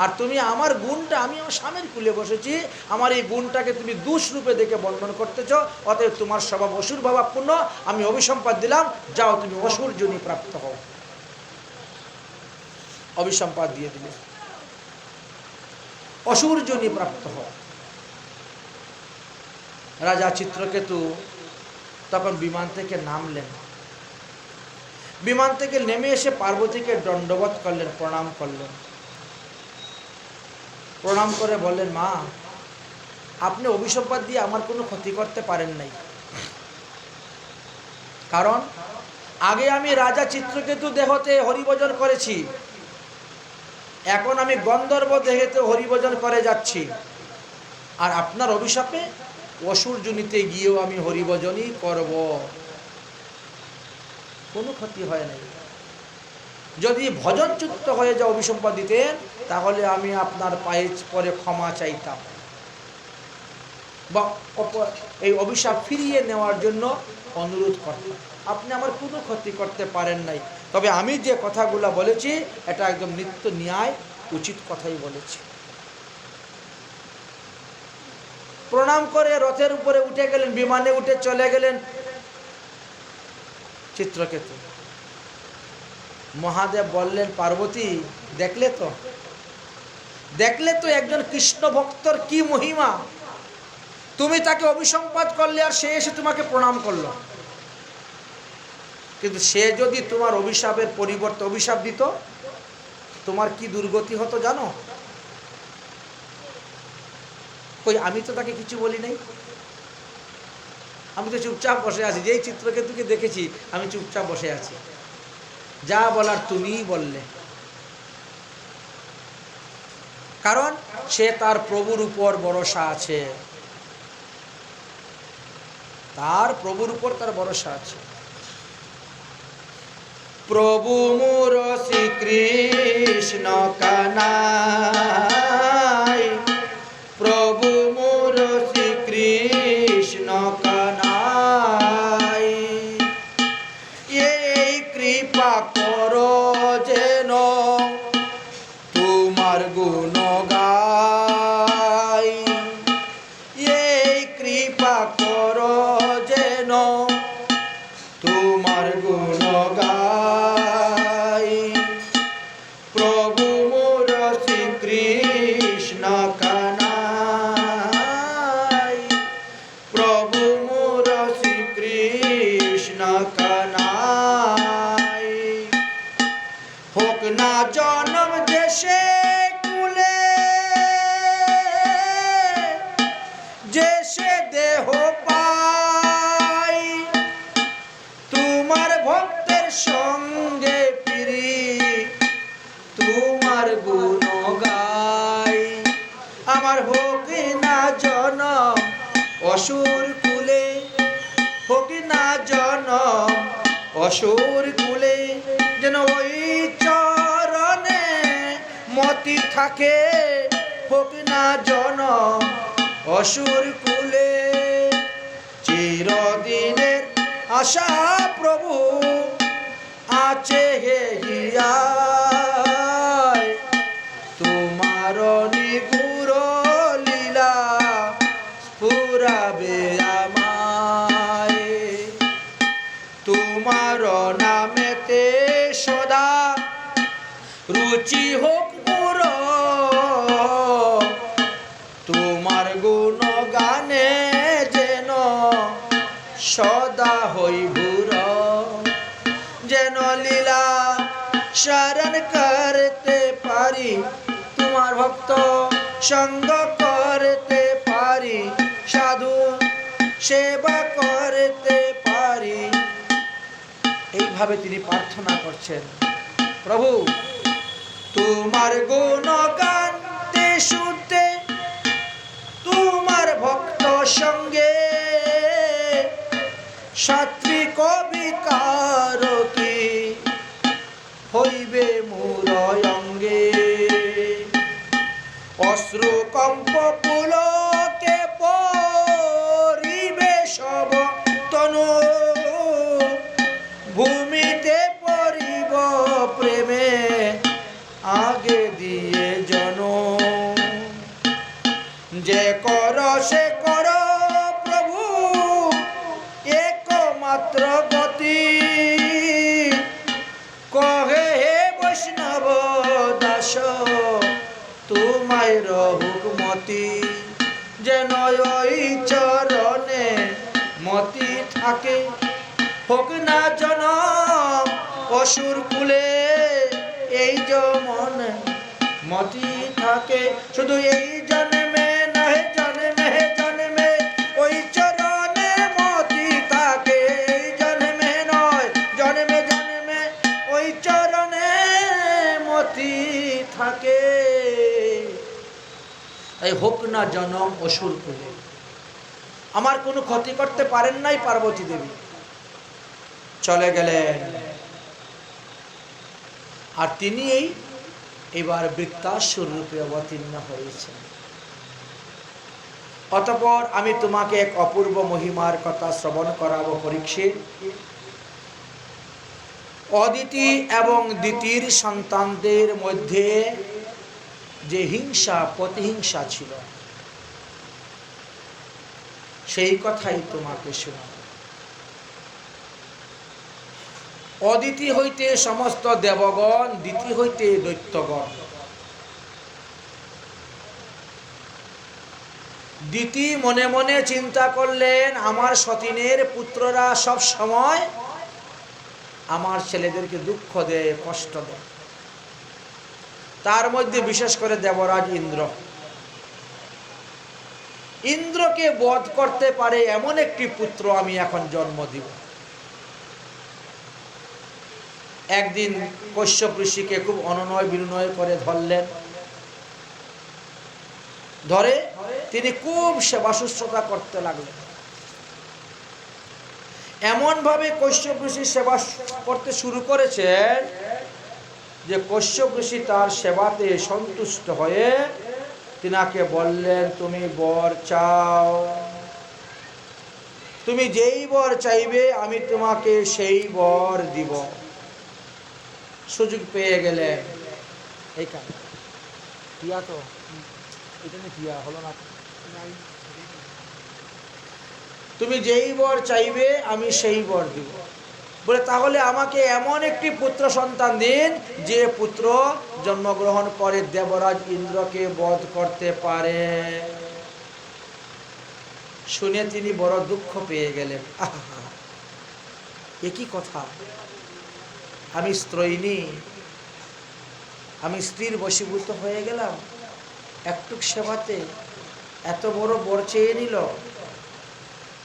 আর তুমি আমার গুণটা, আমি আমার স্বামীর কুলে বসেছি, আমার এই গুণটাকে তুমি দোষ রূপে দেখে বর্ণন করতেছ, অতএব তোমার স্বভাব অসুর ভাবাপূর্ণ। আমি অভিসম্পাদ দিলাম, যাও তুমি অসুর যোনি প্রাপ্ত হও। অভিসম্পাদ দিয়ে দিলে, অসুর যোনি প্রাপ্ত হও। রাজা চিত্রকেতু তখন বিমান থেকে নামলেন। বিমান থেকে নেমে এসে পার্বতীকে দণ্ডবত করলেন, প্রণাম করলেন। প্রণাম করে বললেন, মা, আপনি অভিসম্পাদ দিয়ে আমার কোনো ক্ষতি করতে পারেন নাই। কারণ আগে আমি রাজা চিত্রকেতু দেহতে হরিভজন করেছি, এখন আমি গন্ধর্ব দেহেতে হরিভজন করে যাচ্ছি। আর আপনার অভিশাপে অসুর যোনিতে গিয়েও আমি হরিভজনই করব, কোনো ক্ষতি হয় নাই। যদি ভজনচ্যুত হয়ে যা অভিসম্পাদ দিতেন, তাহলে আমি আপনার পায়ে পরে ক্ষমা চাইতাম বা এই অভিশাপ ফিরিয়ে নেওয়ার জন্য অনুরোধ করতাম। আপনি আমার কোনো ক্ষতি করতে পারেন নাই, তবে আমি যে কথাগুলো বলেছি এটা একদম নিত্য ন্যায় উচিত কথাই বলেছি। প্রণাম করে রথের উপরে উঠে গেলেন, বিমানে উঠে চলে গেলেন চিত্রকেতু। মহাদেব বললেন, পার্বতী, দেখলে তো একজন কৃষ্ণ ভক্তর কি মহিমা। তুমি তাকে অভিসম্পাদ করলে আর সে এসে তোমাকে প্রণাম করলো। কিন্তু সে যদি তোমার অভিশাপের পরিবর্তে অভিশাপ দিত, তোমার কি দুর্গতি হতো জানো? কই, আমি তো তাকে কিছু বলি নাই, আমি তো চুপচাপ বসে আছি। যেই চিত্রকেতুকে দেখেছি আমি চুপচাপ বসে আছি, যা বলার তুমিই বললে। কারণ সে তার প্রভুর উপর ভরসা আছে, তার প্রভুর উপর তার ভরসা আছে। প্রভু মোর শ্রীকৃষ্ণ কানাই, প্রভু মোর শ্রীকৃষ্ণ কানাই, এই কৃপা করো যেন তোমার গুণ গাই, এই কৃপা করো যেন তোমার গুণ গাই। প্রভু মোর শ্রীকৃষ্ণ কানাই, প্রভু মোর শ্রীকৃষ্ণ কানাই, হোক না জনম দেশে কুলে, যে সে দেহ পাই, তোমার ভক্তের সঙ্গে ফিরি, তোমার গুণ গাই। আমার হোক না জনম অসুর কুলে, হোক না জনম অসুর কুলে, যেন ওই চরণে মতি থাকে, হোক না জনম অসুর কুলে চিরদিনের আশা প্রভু আছে হে হিয়ায়, তোমার নিগুড় লীলা স্ফুরাবে আমায়। তোমার নামেতে সদা রুচি হোক মোর, তোমার গুণ গানে যেন সদা হই ভুর, যেন লীলা শরণ করতে পারি, তোমার ভক্ত সঙ্গ করতে পারি, সাধু সেবা করতে পারি। এইভাবে তিনি প্রার্থনা করছেন, প্রভু তোমার গুণগান শুনতে তোমার ভক্ত সঙ্গে সাত্বিক বিকার কি হইবে মোর অঙ্গে। অশ্রু কম্প পুলকে পরিবে সব তনু, ভূমিতে পরিব প্রেমে আগে দিয়ে জন। যে কর সে কর প্রভু একমাত্র গতি, কহে হে বৈষ্ণব দাস তোমায় রহুক মতি। যেন ওই চরণে মতি থাকে, হোক না জনম অসুর কুলে এই মন মতি থাকে। শুধু এই জন্মে নহে জন্মে জন্মে ওই চরণে মতি থাকে, এই জন্মে নয় জন্মে জন্মে ওই চরণে মতি থাকে। এই হোক না জনম অসুর কুলে। আমার কোনো ক্ষতি করতে পারেন নাই পার্বতী দেবী, চলে গেলেন। আর তিনি এবার বৃত্তাসুর রূপে অবতীর্ণ হয়েছেন। অতঃপর আমি তোমাকে এক অপূর্ব মহিমার কথা শ্রবণ করাবো পরীক্ষিত। অদিতি এবং দিতির সন্তানদের মধ্যে যে হিংসা প্রতিহিংসা ছিল, সেই কথাই তোমাকে শোনাব। অদিতি হইতে সমস্ত দেবগণ, দিতি হইতে দৈত্যগণ। দিতি মনে মনে চিন্তা করলেন, আমার সতীনের পুত্ররা সব সময় আমার ছেলেদেরকে দুঃখ দেয়, কষ্ট দেয়। তার মধ্যে বিশেষ করে দেবরাজ ইন্দ্র, ইন্দ্রকে বধ করতে পারে এমন একটি পুত্র আমি এখন জন্ম দিব। একদিন কশ্যপ ঋষিকে খুব অনুনয় বিনয় করে ধরলেন। ধরে তিনি খুব সেবা শুশ্রূষা করতে লাগলেন। এমন ভাবে কশ্যপ ঋষি সেবা করতে শুরু করেছেন যে কশ্যপ ঋষি তার সেবাতে সন্তুষ্ট হয়ে তিনাকে বললেন, তুমি বর চাও, তুমি যেই বর চাইবে আমি তোমাকে সেই বর দিব। সুযোগ পেয়ে গেলেন। এইখানে টিয়া তো এটা নিয়ে টিয়া হলো না। তুমি যেই বর চাইবে আমি সেই বর দিব। বলে তাহলে আমাকে এমন একটি পুত্র সন্তান দিন যে পুত্র জন্মগ্রহণ করে দেবরাজ ইন্দ্রকে বধ করতে পারে। শুনে তিনি বড় দুঃখ পেয়ে গেলেন। আহা, এ কি কথা! আমি স্ত্রৈণী, আমি স্ত্রীর বশীভূত হয়ে গেলাম একটু সেবাতে, এত বড় বর চেয়ে নিল।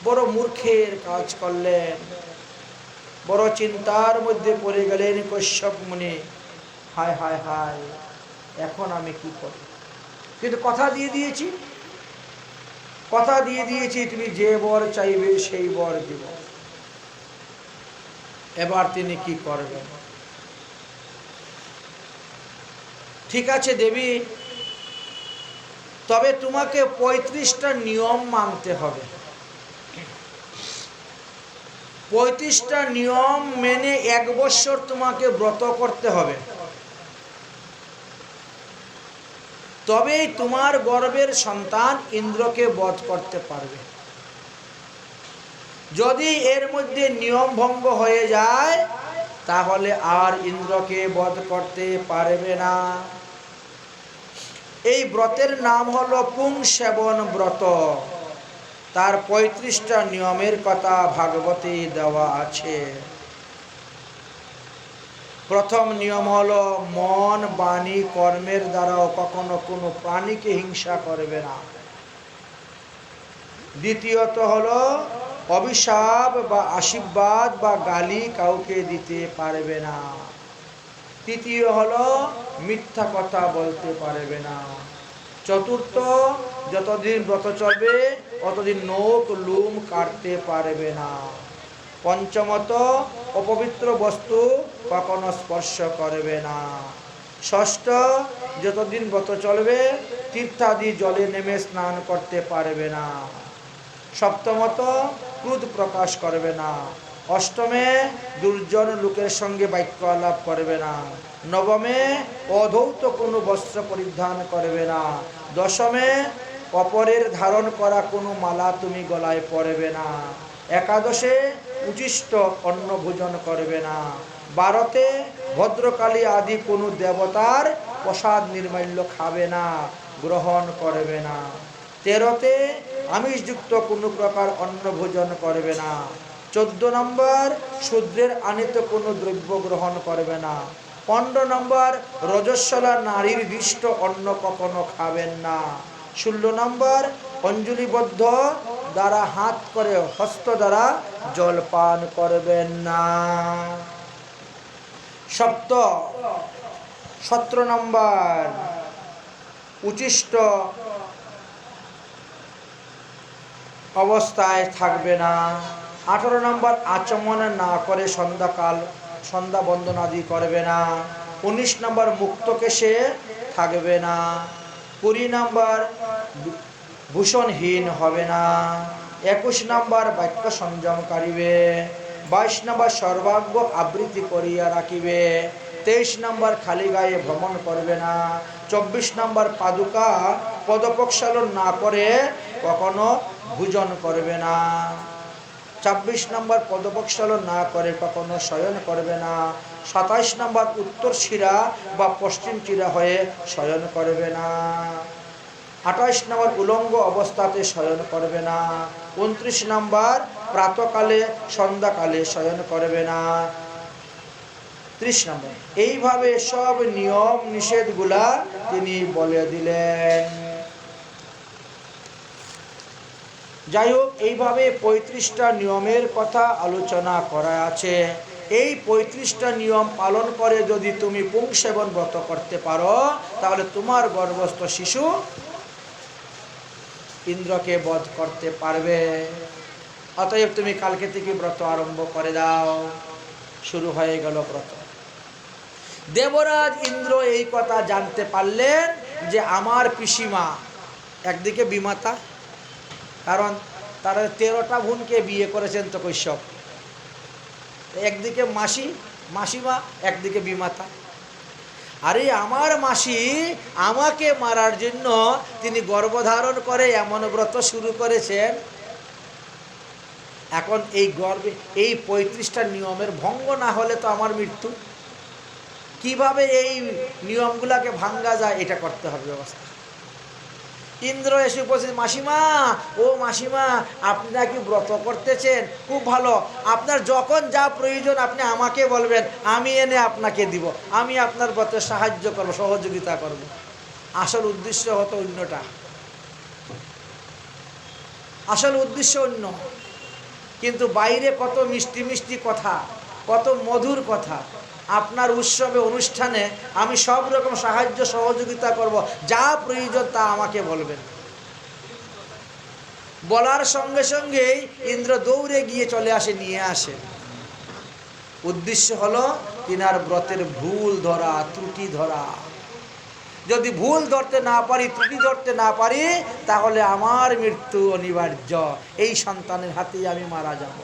বড় মূর্খের কাজ করলেন, বড় চিন্তার মধ্যে পড়ে গেলেন কশ্যপ মুনি। হায় হায় হায়, এখন আমি কি করি? কিন্তু কথা দিয়ে দিয়েছি, কথা দিয়ে দিয়েছি, তুমি যে বর চাইবে সেই বর দিব। এবার তিনি কি করবেন? ঠিক আছে দেবী, তবে তোমাকে 35টা নিয়ম মানতে হবে। 35টা নিয়ম মেনে 1 বছর তোমাকে ব্রত করতে হবে, তবেই তোমার গর্ভের সন্তান ইন্দ্রকে বধ করতে পারবে। যদি এর মধ্যে নিয়ম ভঙ্গ হয়ে যায় তাহলে আর ইন্দ্রকে বধ করতে পারবে না। এই ব্রতের নাম হলো পুংসেবন ব্রত। তার 35টা নিয়মের কথা ভাগবতে দেওয়া আছে। প্রথম নিয়ম হলো মন বাণী কর্মের দ্বারাও কখনো কোনো প্রাণীকে হিংসা করবে না। দ্বিতীয়ত হলো অভিশাপ বা আশীর্বাদ বা গালি কাউকে দিতে পারবে না। তৃতীয় হলো মিথ্যা কথা বলতে পারবে না। চতুর্থ, যতদিন ব্রত চলবে ততদিন নখ লুম কাটতে পারবে না। পঞ্চমত, অপবিত্র বস্তু কখনো স্পর্শ করবে না। ষষ্ঠ, যতদিন ব্রত চলবে তীর্থাদি জলে নেমে স্নান করতে পারবে না। সপ্তমত, ক্রোধ প্রকাশ করবে না। অষ্টমে, দুর্জন লোকের সঙ্গে বাক্য আলাপ করবে না। নবমে, অধৌত কোনো বস্ত্র পরিধান করবে না। দশমে, অপরের ধারণ করা কোনো মালা তুমি গলায় পরবে না। একাদশে, উচিষ্ট অন্ন ভোজন করবে না। 12তে, ভদ্রকালী আদি কোনো দেবতার প্রসাদ নির্মাল্য খাবে না, গ্রহণ করবে না। 13তে, আমিষযুক্ত কোনো প্রকার অন্ন ভোজন করবে না। 14 নম্বর, শূদ্রের আনিত কোনো দ্রব্য গ্রহণ করবে না। 15 নম্বর, রজস্বলা নারীর দৃষ্ট অন্ন কখনো খাবেন না। 16 নম্বর, অঞ্জলিবদ্ধ দ্বারা হাত করে হস্ত দ্বারা জল পান করবেন না। 17 নম্বর, উচিষ্ট অবস্থায় থাকবে না। 18 নম্বর, আচমন না করে সন্ধ্যা বন্দন আদি করবে না। 19 নম্বর, মুক্ত কেশে থাকবে না। 20 নম্বর, ভূষণহীন হবে না। 21 নম্বর, বাক্য সংযম করিবে। 22 নম্বর, সর্বাঙ্গ আবৃত্তি করিয়া রাখিবে। 23 নম্বর, খালি গায়ে ভ্রমণ করবে না। 24 নম্বর, পাদুকা পদপ্রক্ষালন না করে কখনো ভোজন করবে না। 26 নম্বর, পদপ্রক্ষালন না করে কখনো শয়ন করবে না। 27 নম্বর, উত্তর শিরা বা পশ্চিম শিরা হয়ে শয়ন করবে না। 28 নম্বর, উলঙ্গ অবস্থাতে শয়ন করবে না। 29 নম্বর, প্রাতকালে সন্ধ্যাকালে শয়ন করবে না। 30 নম্বর, এইভাবে সব নিয়ম নিষেধগুলা তিনি বলে দিলেন। যাই হোক, এইভাবে 35টা নিয়মের কথা আলোচনা করা আছে। এই 35টা নিয়ম পালন করে যদি তুমি পুংসেবন ব্রত করতে পারো তাহলে তোমার গর্ভস্থ শিশু ইন্দ্রকে বধ করতে পারবে। অতএব তুমি কালকে থেকে ব্রত আরম্ভ করে দাও। শুরু হয়ে গেল ব্রত। দেবরাজ ইন্দ্র এই কথা জানতে পারলেন যে আমার পিসিমা একদিকে বিমাতা, কারণ তারা 13টা বোনকে বিয়ে করেছেন তো কৈশব, একদিকে মাসিমা একদিকে বিমাতা। আরে আমার মাসি আমাকে মারার জন্য তিনি গর্ভধারণ করে এমন ব্রত শুরু করেছেন। এখন এই গর্ভে এই 35টা নিয়মের ভঙ্গ না হলে তো আমার মৃত্যু। কিভাবে এই নিয়মগুলাকে ভাঙ্গা যায় এটা করতে হবে ব্যবস্থা। ইন্দ্র এসে উপস্থিত, মাসিমা, ও মাসিমা, আপনি নাকি ব্রত করতেছেন, খুব ভালো। আপনার যখন যা প্রয়োজন আপনি আমাকে বলবেন, আমি এনে আপনাকে দিব, আমি আপনার ব্রতে সাহায্য করব, সহযোগিতা করব। আসল উদ্দেশ্য হতো অন্যটা, আসল উদ্দেশ্য অন্য। কিন্তু বাইরে কত মিষ্টি মিষ্টি কথা, কত মধুর কথা। আপনার উৎসবে অনুষ্ঠানে আমি সব রকম সাহায্য সহযোগিতা করব, যা প্রয়োজন তা আমাকে বলবেন। বলার সঙ্গে সঙ্গেই ইন্দ্র দৌড়ে গিয়ে চলে আসে, নিয়ে আসে। উদ্দেশ্য হলো তিনার ব্রতের ভুল ধরা, ত্রুটি ধরা। যদি ভুল ধরতে না পারি, ত্রুটি ধরতে না পারি, তাহলে আমার মৃত্যু অনিবার্য, এই সন্তানের হাতেই আমি মারা যাব।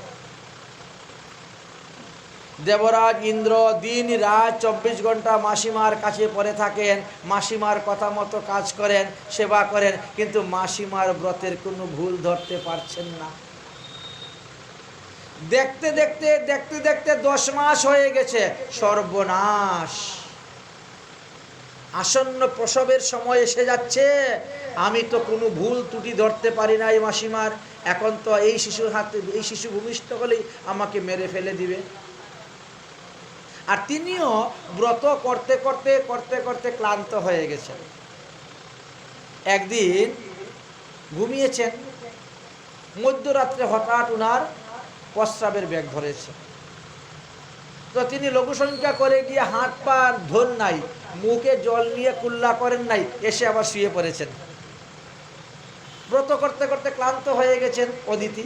দেবরাজ ইন্দ্র দিন রাত 24 ঘন্টা মাসিমার কাছে পড়ে থাকেন, মাসিমার কথা মতো কাজ করেন, সেবা করেন, কিন্তু মাসিমার ব্রতের কোনো ভুল ধরতে পারছেন না। দেখতে দেখতে দেখতে দেখতে 10 মাস হয়ে গেছে, সর্বনাশ। আসন্ন প্রসবের সময় এসে যাচ্ছে, আমি তো কোনো ভুল ত্রুটি ধরতে পারি না এই মাসিমার, এখন তো এই শিশুর হাতে, এই শিশু ভূমিষ্ঠ হলেই আমাকে মেরে ফেলে দিবে। আর তিনিও ব্রত করতে করতে করতে করতে ক্লান্ত হয়ে গেছেন। একদিন ঘুমিয়েছেন, মধ্যরাত্রে হঠাৎ উনার প্রস্রাবের বেগ ধরেছে। তো তিনি লঘু সংখ্যা করে গিয়ে হাত পা ধন নাই, মুখে জল নিয়ে কুল্লা করেন নাই, এসে আবার শুয়ে পড়েছেন। ব্রত করতে করতে ক্লান্ত হয়ে গেছেন অদিতি।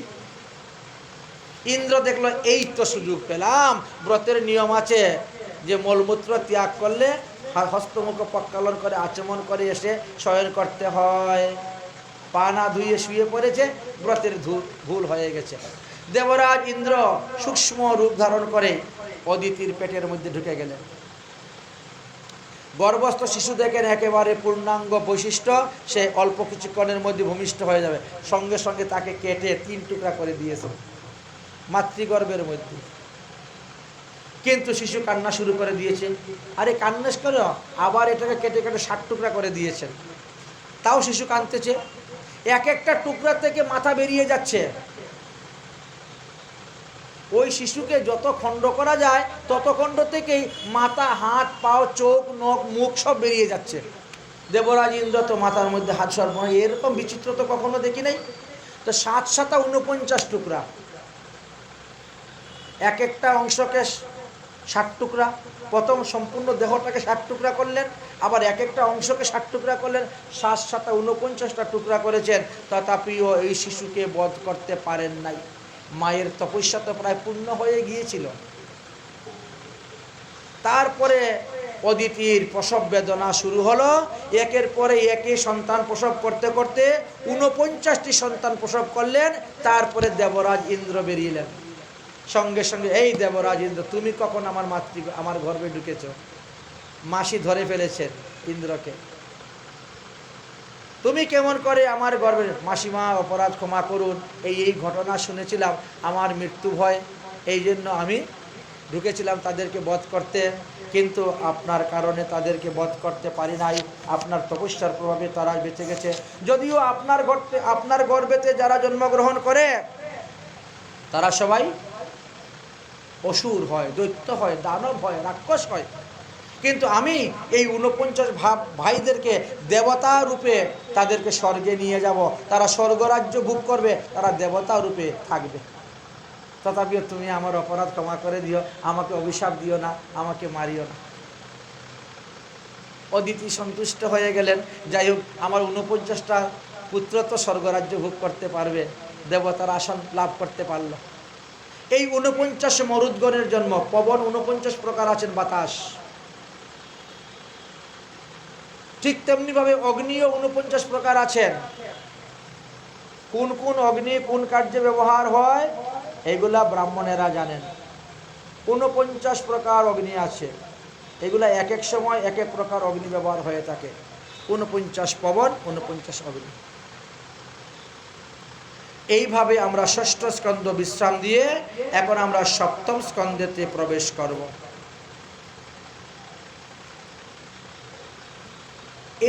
ইন্দ্র দেখলো এই তো সুযোগ পেলাম, ব্রতের নিয়ম আছে যে মলমূত্র ত্যাগ করলে হস্তমুখ প্রক্ষালন করে আচমন করে এসে শয়ন করতে হয়। পা না ধুয়ে শুয়ে পড়েছে, ব্রতের ভুল হয়ে গেছে। দেবরাজ ইন্দ্র সূক্ষ্ম রূপ ধারণ করে অদিতির পেটের মধ্যে ঢুকে গেলেন। গর্ভস্থ শিশু দেখেন একেবারে পূর্ণাঙ্গ বৈশিষ্ট্য, সে অল্প কিছুক্ষণের মধ্যে ভূমিষ্ঠ হয়ে যাবে। সঙ্গে সঙ্গে তাকে কেটে 3 টুকরা করে দিয়েছে মাতৃগর্ভের মধ্যে। কিন্তু শিশু কান্না শুরু করে দিয়েছে। আরে কান্নাস করে আবার এটাকে কেটে কেটে 60 টুকরা করে দিয়েছেন, তাও শিশু কাঁদতেছে। এক একটা টুকরা থেকে মাথা বেরিয়ে যাচ্ছে। ওই শিশুকে যত খণ্ড করা যায় তত খণ্ড থেকেই মাথা, হাত, পাও, চোখ, নখ, মুখ সব বেরিয়ে যাচ্ছে। দেবরাজ ইন্দ্র তো মাথার মধ্যে হাত সর্ব, এরকম বিচিত্র তো কখনো দেখি নাই। তো 7 7 49 টুকরা, এক একটা অংশকে 60 টুকরা। প্রথম সম্পূর্ণ দেহটাকে 60 টুকরা করলেন, আবার এক একটা অংশকে 60 টুকরা করলেন, 7 7 49টা টুকরা করেছেন। তথাপিও এই শিশুকে বধ করতে পারেন নাই। মায়ের তপস্যা তো প্রায় পূর্ণ হয়ে গিয়েছিল। তারপরে অদিতির প্রসব বেদনা শুরু হলো। একের পরে একে সন্তান প্রসব করতে করতে 49টি সন্তান প্রসব করলেন। তারপরে দেবরাজ ইন্দ্র বেরিয়েলেন। সঙ্গে সঙ্গে, এই দেবরাজ ইন্দ্র, তুমি কখন আমার গর্ভে ঢুকেছ? মাসি ধরে ফেলেছেন ইন্দ্রকে। তুমি কেমন করে আমার গর্ভে? মাসিমা, অপরাধ ক্ষমা করুন, এই ঘটনা শুনেছিলাম, আমার মৃত্যু ভয়, এই জন্য আমি ঢুকেছিলাম তাদেরকে বধ করতে, কিন্তু আপনার কারণে তাদেরকে বধ করতে পারি নাই। আপনার তপস্যার প্রভাবে তারা বেঁচে গেছে। যদিও আপনার গর্ভেতে যারা জন্মগ্রহণ করে তারা সবাই অসুর হয়, দৈত্য হয়, দানব হয়, রাক্ষস হয়, কিন্তু আমি এই 49 ভাইদেরকে দেবতা রূপে তাদেরকে স্বর্গে নিয়ে যাব। তারা স্বর্গরাজ্য ভোগ করবে, তারা দেবতা রূপে থাকবে। তথাপিও তুমি আমার অপরাধ ক্ষমা করে দিও, আমাকে অভিশাপ দিও না, আমাকে মারিও না। অদিতি সন্তুষ্ট হয়ে গেলেন। যাই হোক, আমার 49টা পুত্র তো স্বর্গরাজ্য ভোগ করতে পারবে, দেবতার আসন লাভ করতে পারল। এই 49 মরুদ্গণের জন্ম। পবন 49 প্রকার আছেন, বাতাস। ঠিক তেমনিভাবে অগ্নিও 49 প্রকার আছেন। কোন কোন অগ্নি কোন কার্যে ব্যবহার হয় এগুলা ব্রাহ্মণেরা জানেন। 49 প্রকার অগ্নি আছে, এগুলা এক এক সময় এক এক প্রকার অগ্নি ব্যবহার হয়ে থাকে। 49 পবন, 49 অগ্নি। এইভাবে আমরা 6ষ্ঠ স্কন্ধ বিশ্রাম দিয়ে এখন আমরা 7ম স্কন্ধেতে প্রবেশ করব।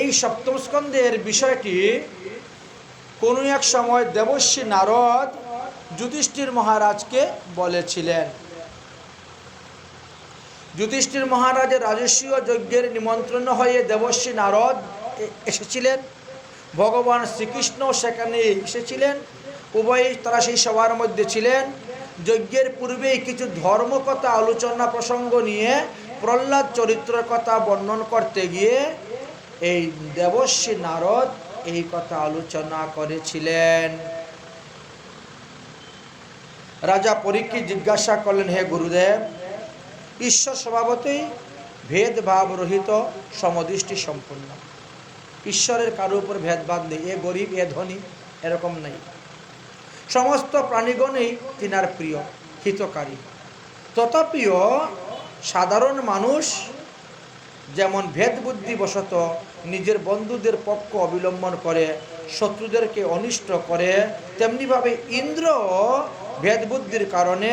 এই 7ম স্কন্ধের বিষয়টি কোনো এক সময় দেবর্ষি নারদ যুধিষ্ঠির মহারাজকে বলেছিলেন। যুধিষ্ঠির মহারাজের রাজস্বীয় যজ্ঞের নিমন্ত্রণ হয়ে দেবর্ষি নারদ এসেছিলেন। ভগবান শ্রীকৃষ্ণ সেখানে এসেছিলেন। উভয়ই তারা সেই সভার মধ্যে ছিলেন। যজ্ঞের পূর্বেই কিছু ধর্মকথা আলোচনা প্রসঙ্গ নিয়ে প্রহ্লাদ চরিত্রের কথা বর্ণন করতে গিয়ে এই দেবর্ষি নারদ এই কথা আলোচনা করেছিলেন। রাজা পরীক্ষিত জিজ্ঞাসা করলেন, হে গুরুদেব, ঈশ্বর স্বভাবতই ভেদভাব রহিত, সমদৃষ্টি সম্পন্ন। ঈশ্বরের কারো উপর ভেদভাব নেই, এ গরিব এ ধনী এরকম নেই। সমস্ত প্রাণীগণই তিনার প্রিয়, হিতকারী। তথাপিও সাধারণ মানুষ যেমন ভেদ বুদ্ধিবশত নিজের বন্ধুদের পক্ষ অবলম্বন করে শত্রুদেরকে অনিষ্ট করে, তেমনিভাবে ইন্দ্র ভেদ বুদ্ধির কারণে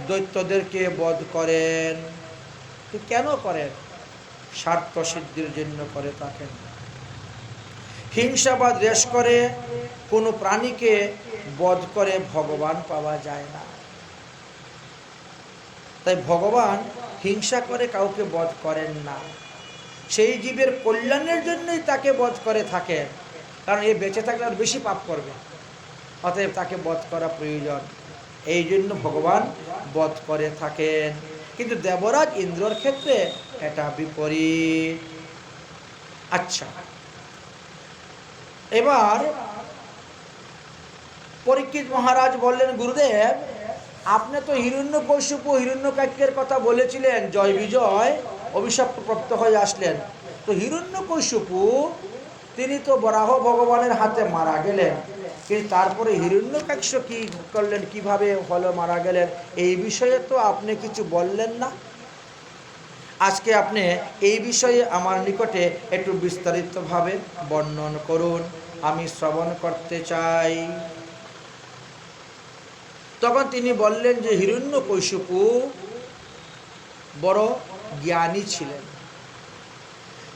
দৈত্যদেরকে বধ করেন। কেন করেন? স্বার্থ সিদ্ধির জন্য করে থাকেন। হিংসা বা দ্বেষ করে কোনো প্রাণীকে বধ করে ভগবান পাওয়া যায় না। তাই ভগবান হিংসা করে কাউকে বধ করেন না, সেই জীবের কল্যাণের জন্যই তাকে বধ করে থাকেন, কারণ এ বেঁচে থাকলে আর বেশি পাপ করবে, অতএব তাকে বধ করা প্রয়োজন, এই জন্য ভগবান বধ করে থাকেন। কিন্তু দেবরাজ ইন্দ্রর ক্ষেত্রে এটা বিপরীত। আচ্ছা, এবার পরীক্ষিত মহারাজ বললেন, গুরুদেব আপনি তো হিরণ্যকশিপু হিরণ্যকাক্যের কথা বলেছিলেন, জয় বিজয় অভিশাপ্তপ্রাপ্ত হয়ে আসলেন। তো হিরণ্যকশিপু তিনি তো বরাহ ভগবানের হাতে মারা গেলেন, কিন্তু তারপরে হিরণ্যকাক্ষ কি করলেন, কিভাবে হলো মারা গেলেন, এই বিষয়ে তো আপনি কিছু বললেন না। আজকে আপনি এই বিষয়ে আমার নিকটে একটু বিস্তারিতভাবে বর্ণন করুন, আমি শ্রবণ করতে চাই। তখন তিনি বললেন যে হিরণ্যকশিপু বড় জ্ঞানী ছিলেন।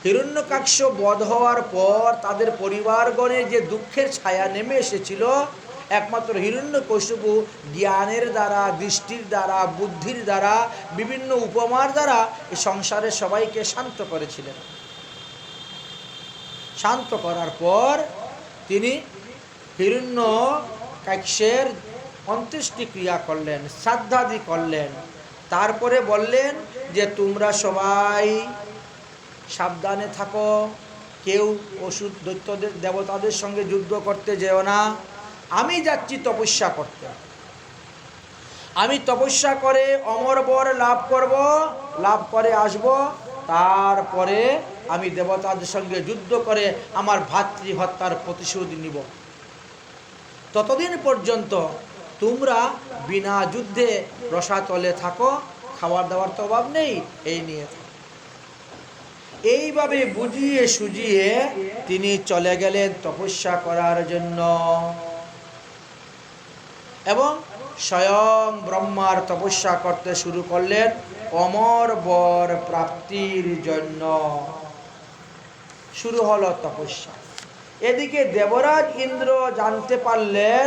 হিরণ্যকাক্ষ বধ হওয়ার পর তাদের পরিবারগণে যে দুঃখের ছায়া নেমে এসেছিল, একমাত্র হিরণ্যকশিপু জ্ঞানের দ্বারা, দৃষ্টির দ্বারা, বুদ্ধির দ্বারা, বিভিন্ন উপমার দ্বারা এই সংসারের সবাইকে শান্ত করেছিলেন। শান্ত করার পর তিনি হিরণ্যকাক্ষের অন্ত্যেষ্টি ক্রিয়া করলেন, শ্রাদ্ধাদি করলেন। তারপরে বললেন যে তোমরা সবাই সাবধানে থাকো, কেউ অসুর দৈত্যদের দেবতাদের সঙ্গে যুদ্ধ করতে যেও না, আমি যাচ্ছি তপস্যা করতে। আমি তপস্যা করে অমর বর লাভ করব, লাভ করে আসব, তারপরে আমি দেবতাদের সঙ্গে যুদ্ধ করে আমার ভাতৃহত্যার প্রতিশোধ নিব। ততদিন পর্যন্ত তোমরা বিনা যুদ্ধে রসাতলে থাকো, খাবার দাবার তো অভাব নেই, এই নিয়ে থাকো। এইভাবে বুঝিয়ে সুজিয়ে তিনি চলে গেলেন তপস্যা করার জন্য, এবং স্বয়ং ব্রহ্মার তপস্যা করতে শুরু করলেন অমর বর প্রাপ্তির জন্য। শুরু হলো তপস্যা। এদিকে দেবরাজ ইন্দ্র জানতে পারলেন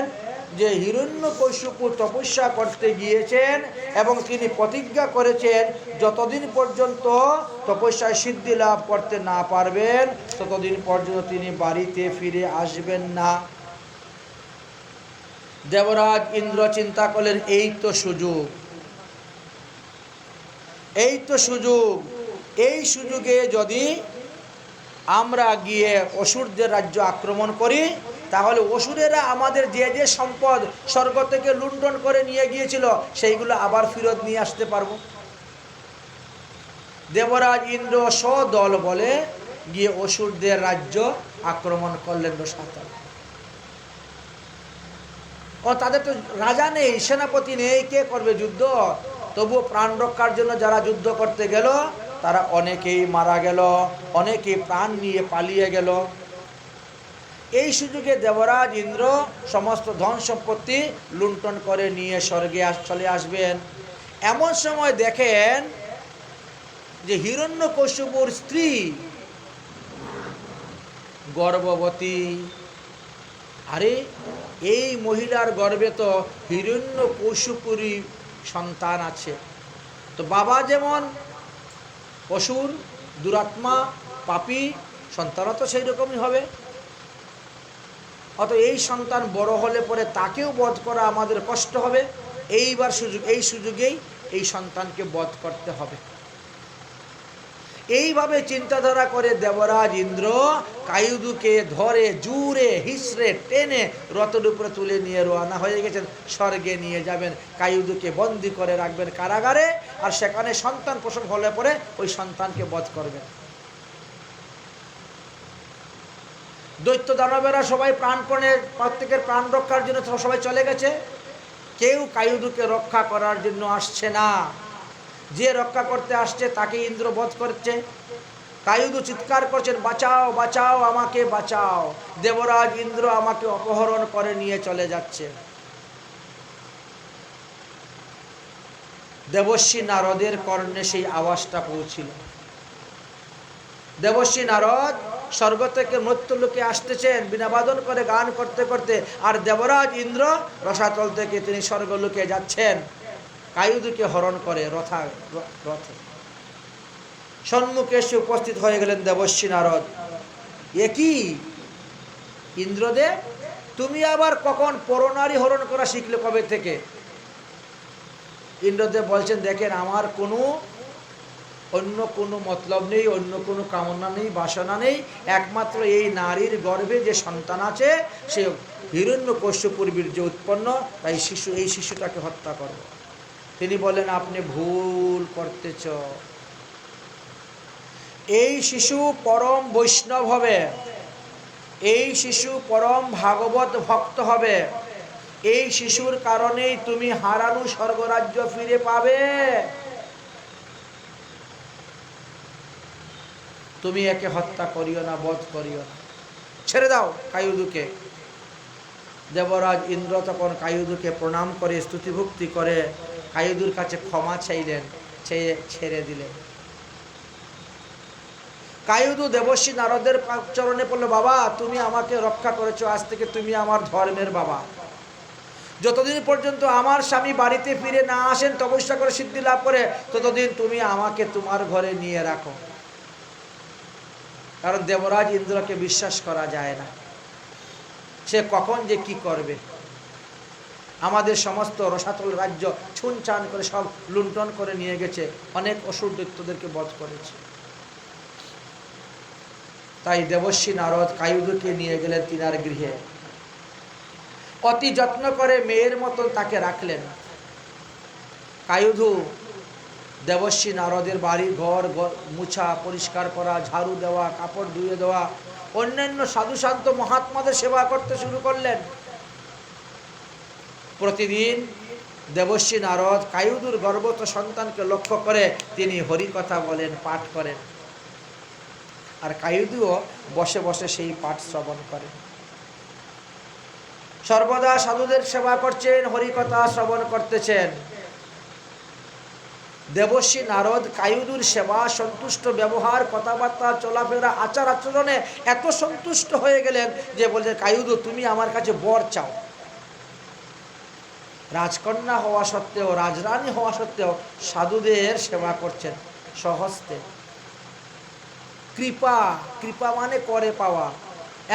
যে হিরণ্যকশিপু তপস্যা করতে গিয়েছেন এবং তিনি প্রতিজ্ঞা করেছেন যতদিন পর্যন্ত তপস্যায় সিদ্ধি লাভ করতে না পারবেন ততদিন পর্যন্ত তিনি বাড়িতে ফিরে আসবেন না। দেবরাজ ইন্দ্র চিন্তা করলেন, এই তো সুযোগ, এই তো সুযোগ, এই সুযোগে যদি আমরা গিয়ে অসুরদের রাজ্য আক্রমণ করি তাহলে অসুরেরা আমাদের যে যে সম্পদ স্বর্গ থেকে লুণ্ঠন করে নিয়ে গিয়েছিল সেইগুলো আবার ফেরত নিয়ে আসতে পারবো। দেবরাজ ইন্দ্র সদল বলে গিয়ে অসুরদের রাজ্য আক্রমণ করলেন রসাতল। ও তাদের তো রাজা নেই, সেনাপতি নেই, কে করবে যুদ্ধ? তবুও প্রাণ রক্ষার জন্য যারা যুদ্ধ করতে গেল তারা অনেকেই মারা গেল, অনেকেই প্রাণ নিয়ে পালিয়ে গেল। এই সুযোগে দেবরাজ ইন্দ্র সমস্ত ধন সম্পত্তি লুণ্ঠন করে নিয়ে স্বর্গে চলে আসবেন। এমন সময় দেখেন যে হিরণ্যকশিপুর স্ত্রী গর্ভবতী। আরে এই মহিলার গর্ভে তো হিরণ্যকশিপুরই সন্তান আছে। তো বাবা যেমন অসুর, দুরাত্মা, পাপী, সন্তানও তো সেই রকমই হবে। অত এই সন্তান বড় হলে পরে তাকেও বধ করা আমাদের কষ্ট হবে। এইবার সুযোগ, এই সুযোগেই এই সন্তানকে বধ করতে হবে। এইভাবে চিন্তাধারা করে দেবরাজ ইন্দ্র কায়ুদুকে ধরে জুড়ে হিসড়ে টেনে রথের উপরে তুলে নিয়ে রওনা হয়ে গেছেন, স্বর্গে নিয়ে যাবেন। কায়ুদুকে বন্দি করে রাখবেন কারাগারে, আর সেখানে সন্তান প্রসব হলে পরে ওই সন্তানকে বধ করবেন। দৈত্য দানবেরা সবাই প্রাণপণের প্রত্যেকের প্রাণ রক্ষার জন্য সবাই চলে গেছে, কেউ কায়ুধুকে রক্ষা করার জন্য আসছে না। যে রক্ষা করতে আসছে তাকে ইন্দ্র বধ করছে। কায়ুধু চিৎকার করছেন, বাঁচাও বাঁচাও, আমাকে বাঁচাও, দেবরাজ ইন্দ্র আমাকে অপহরণ করে নিয়ে চলে যাচ্ছে। দেবর্ষি নারদের কর্ণে সেই আওয়াজটা পৌঁছিল। দেবর্ষি নারদ স্বর্গ থেকে মৃত্যুলোকে আসতেছেন বীণাবাদন করে গান করতে করতে, আর দেবরাজ ইন্দ্র রসাতল থেকে তিনি স্বর্গলোকে যাচ্ছেন কায়ুধুকে হরণ করে রথে। সম্মুখে এসে উপস্থিত হয়ে গেলেন দেবর্ষি নারদ। এ কি ইন্দ্রদেব, তুমি আবার কখন পরনারী হরণ করা শিখলে, কবে থেকে? ইন্দ্রদেব বলছেন, দেখেন আমার অন্য কোনো মতলব নেই, অন্য কোনো কামনা নেই, বাসনা নেই, একমাত্র এই নারীর গর্ভে যে সন্তান আছে সে হিরণ্যকশ্যপুর বীর্য উৎপন্ন, তাই এই শিশুটাকে হত্যা করব। তিনি বলেন, আপনি ভুল করতেছ। এই শিশু পরম বৈষ্ণব হবে, এই শিশু পরম ভাগবত ভক্ত হবে, এই শিশুর কারণেই তুমি হারানো স্বর্গরাজ্য ফিরে পাবে। তুমি একে হত্যা করিও না, বধ করিও না, ছেড়ে দাও কায়ুধুকে। দেবরাজ ইন্দ্র তখন কায়ুধুকে প্রণাম করে স্তুতিভক্তি করে কায়ুধুর কাছে ক্ষমা চাইলেন, ছেড়ে দিলেন। কায়ুধু দেবর্ষি নারদের চরণে পড়ল, বাবা তুমি আমাকে রক্ষা করেছো, আজ থেকে তুমি আমার ধর্মের বাবা। যতদিন পর্যন্ত আমার স্বামী বাড়িতে ফিরে না আসেন তপস্যা করে সিদ্ধি লাভ করে, ততদিন তুমি আমাকে তোমার ঘরে নিয়ে রাখো। কারণ দেবরাজ ইন্দ্রকে বিশ্বাস করা যায় না, সে কখন যে কি করবে। আমাদের সমস্ত রসাতল রাজ্য ছুনছান করে সব লুণ্ঠন করে নিয়ে গেছে, অনেক অসুর দৈত্যদেরকে বধ করেছে। তাই দেবর্ষি নারদ কায়ুধুকে নিয়ে গেলেন তিনার গৃহে, অতি যত্ন করে মেয়ের মতন তাকে রাখলেন। কায়ুধু দেবর্ষি নারদের বাড়ি ঘর মুছা, পরিষ্কার করা, ঝাড়ু দেওয়া, কাপড় ধুয়ে দেওয়া, অন্যান্য সাধু শান্ত মহাত্মাদের সেবা করতে শুরু করলেন। প্রতিদিন দেবর্ষি নারদ কায়ুধুর গর্ভস্থ সন্তানকে লক্ষ্য করে তিনি হরিকথা বলেন, পাঠ করেন, আর কায়ুধুও বসে বসে সেই পাঠ শ্রবণ করেন। সর্বদা সাধুদের সেবা করছেন, হরিকথা শ্রবণ করতেছেন। দেবর্ষি নারদ কায়ুধুর সেবা, সন্তুষ্ট ব্যবহার, কথাবার্তা, চলাফেরা, আচার আচরণে এত সন্তুষ্ট হয়ে গেলেন যে বলছেন, কায়ুধু তুমি আমার কাছে বর চাও। রাজকন্যা হওয়া সত্ত্বেও, রাজরানী হওয়া সত্ত্বেও সাধুদের সেবা করছেন স্বহস্তে। কৃপা মানে করে পাওয়া,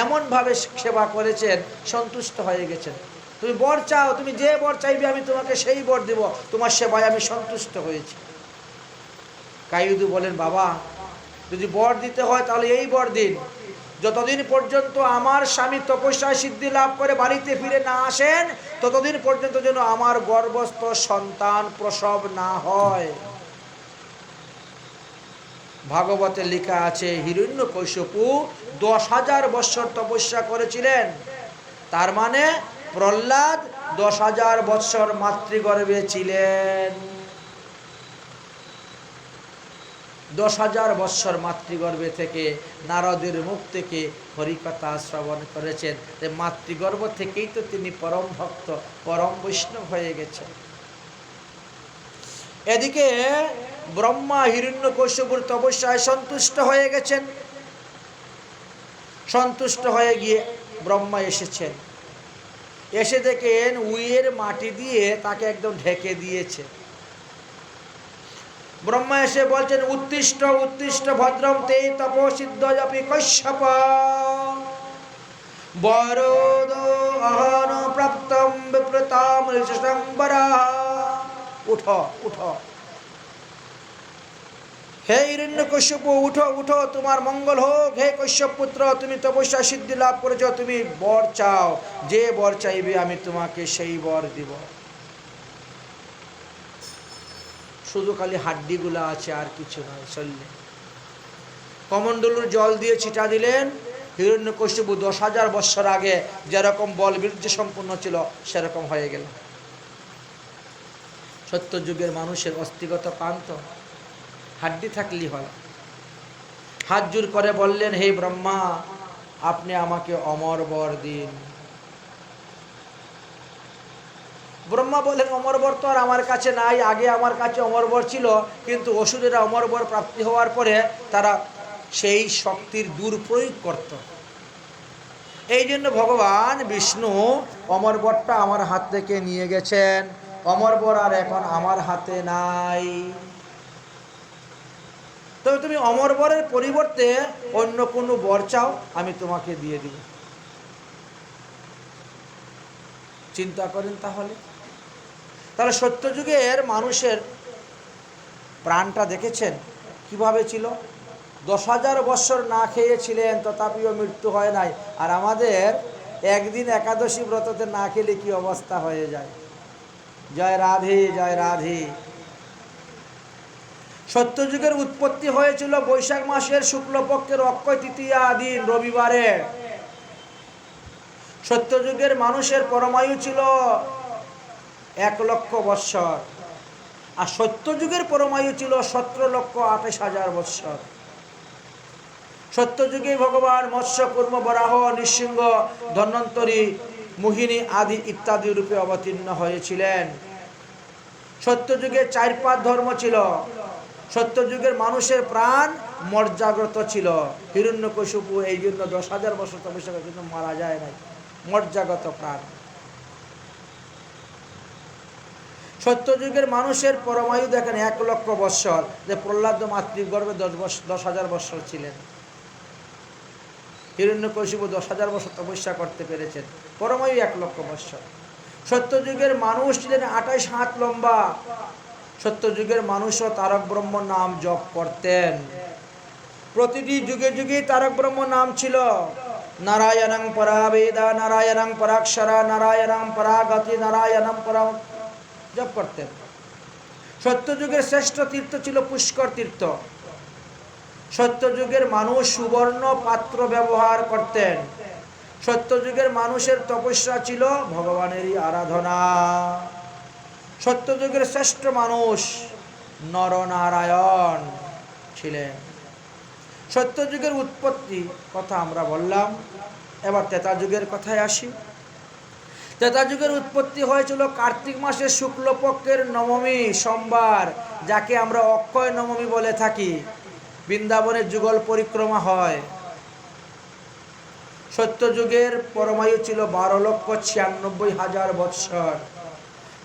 এমনভাবে সেবা করেছেন, সন্তুষ্ট হয়ে গেছেন। তুমি বর চাও, তুমি যে বর চাইবে আমি তোমাকে সেই বর দেব, তোমার সেবায় আমি সন্তুষ্ট হয়েছি। কায়ুধু বলেন, বাবা যদি বর দিতে হয় তাহলে এই বর দিন, যতদিন পর্যন্ত আমার স্বামী তপস্যায় সিদ্ধি লাভ করে বাড়িতে ফিরে না আসেন ততদিন পর্যন্ত যেন আমার গর্ভস্থ সন্তান প্রসব না হয়। ভাগবতে লেখা আছে হিরণ্যকশ্যপু 10,000 বৎসর তপস্যা করেছিলেন, তার মানে প্রহ্লাদ 10,000 বৎসর মাতৃগর্ভে ছিলেন। 10,000 বৎসর মাতৃগর্ভে থেকে নারদের মুখ থেকে হরিকথা শ্রবণ করেছেন। মাতৃগর্ভ থেকেই তো তিনি পরম ভক্ত, পরম বৈষ্ণব হয়ে গেছেন। এদিকে ব্রহ্মা হিরণ্যকশ্যপুর তপস্যায় সন্তুষ্ট হয়ে গেছেন। সন্তুষ্ট হয়ে গিয়ে ব্রহ্মা এসেছেন, এসে দেখেন উইয়ের মাটি দিয়ে তাকে একদম ঢেকে দিয়েছে। ব্রহ্মা এসে বলছেন, উত্তিষ্ঠ উত্তিষ্ঠ ভদ্রম তে তপসিদ্ধপি কশ্যপ বরদ অহন প্রাপ্তম বিপ্রতাম ঋষসম্বরা। উঠো উঠো, হে হিরণ্যকশ্যপু উঠো উঠো, তোমার মঙ্গল হোক। হে কশ্যপ পুত্র, তুমি তপস্যা সিদ্ধি লাভ করেছ, তুমি বর চাও, যে বর চাইবে আমি তোমাকে সেই বর দিব। শুধু খালি হাড্ডিগুলো আছে, আর কিছু নয় শরীরে। কমণ্ডলুর জল দিয়ে ছিটা দিলেন, হিরণ্যকশিপু 10,000 বৎসর আগে যেরকম বল বীর্য সম্পূর্ণ ছিল সেরকম হয়ে গেল। সত্যযুগের মানুষের অস্থিগত প্রান্ত হাড্ডি থাকলেই হয়। হাত জোর করে বললেন, হে ব্রহ্মা, আপনি আমাকে অমর বর দিন। ব্রহ্মা বলেন, অমর বর তো আর আমার কাছে নাই, আগে আমার কাছে অমর বর ছিল, কিন্তু অসুরেরা অমর বর প্রাপ্তি হওয়ার পরে তারা সেই শক্তির দুর্প্রয়োগ করত। এই জন্য ভগবান বিষ্ণু অমর বরটা আমার হাত থেকে নিয়ে গেছেন। অমর বর আর এখন আমার হাতে নাই। তবে তুমি অমর বরের পরিবর্তে অন্য কোনো বর চাও, আমি তোমাকে দিয়ে দিব। চিন্তা করেন তাহলে। তাহলে সত্যযুগের মানুষের প্রাণটা দেখেছেন কিভাবে ছিল। 10,000 বৎসর না খেয়েছিলেন, তথাপিও মৃত্যু হয় নাই। আর আমাদের একদিন একাদশী ব্রততে না খেলে কি অবস্থা হয়ে যায়। জয় রাধে, জয় রাধে। সত্যযুগের উৎপত্তি হয়েছিল বৈশাখ মাসের শুক্লপক্ষের অক্ষয় তৃতীয়া দিন রবিবারে। সত্যযুগের মানুষের পরমায়ু ছিল 1,00,000 বৎসর, আর সত্যযুগের পরমায়ু ছিল 17,28,000 বৎসর। সত্যযুগে ভগবান মৎস্য, কুর্ম, বরাহ, নৃসিংহ, ধন্বন্তরী, মোহিনী আদি ইত্যাদি রূপে অবতীর্ণ হয়েছিলেন। সত্যযুগে 4 ধর্ম ছিল। সত্যযুগের মানুষের প্রাণ মর্যাগত ছিল। হিরণ্যকশিপু এই জন্য 10,000 বছর তপস্যা করে কিন্তু মারা যায় নাই, মর্যাগত প্রাণ। সত্যযুগের মানুষের পরমায়ু দেখেন 1,00,000 বৎসর, যে প্রহ্লাদ মাতৃগর্ভে 10,000 বৎসর ছিলেন। হিরণ্যকশিপু 10,000 বছর তপস্যা করতে পেরেছেন, পরমায়ু 1,00,000 বৎসর। সত্যযুগের মানুষ ছিলেন 28 হাত লম্বা। সত্যযুগের মানুষও তারক ব্রহ্ম নাম জপ করতেন। প্রতিটি যুগে যুগে তারক ব্রহ্ম নাম ছিল। নারায়ণং পরা বেদা, নারায়ণং পরাক্ষরা, নারায়ণং পরাগতি, নারায়ণং পরা জপ করতেন। সত্যযুগের শ্রেষ্ঠ তীর্থ ছিল পুষ্কর তীর্থ। সত্যযুগের মানুষ সুবর্ণ পাত্র ব্যবহার করতেন। সত্যযুগের মানুষের তপস্যা ছিল ভগবানেরই আরাধনা। সত্যযুগের শ্রেষ্ঠ মানুষ নরনারায়ণ ছিলেন। সত্যযুগের উৎপত্তি কথা আমরা বললাম, এবার ত্রেতা যুগের কথায় আসি। ত্রেতা যুগের উৎপত্তি হয়েছিল কার্তিক মাসের শুক্লপক্ষের নবমী সোমবার, যাকে আমরা অক্ষয় নবমী বলে থাকি। বৃন্দাবনের যুগল পরিক্রমা হয়। সত্যযুগের পরমায়ু ছিল 12,96,000 বৎসর।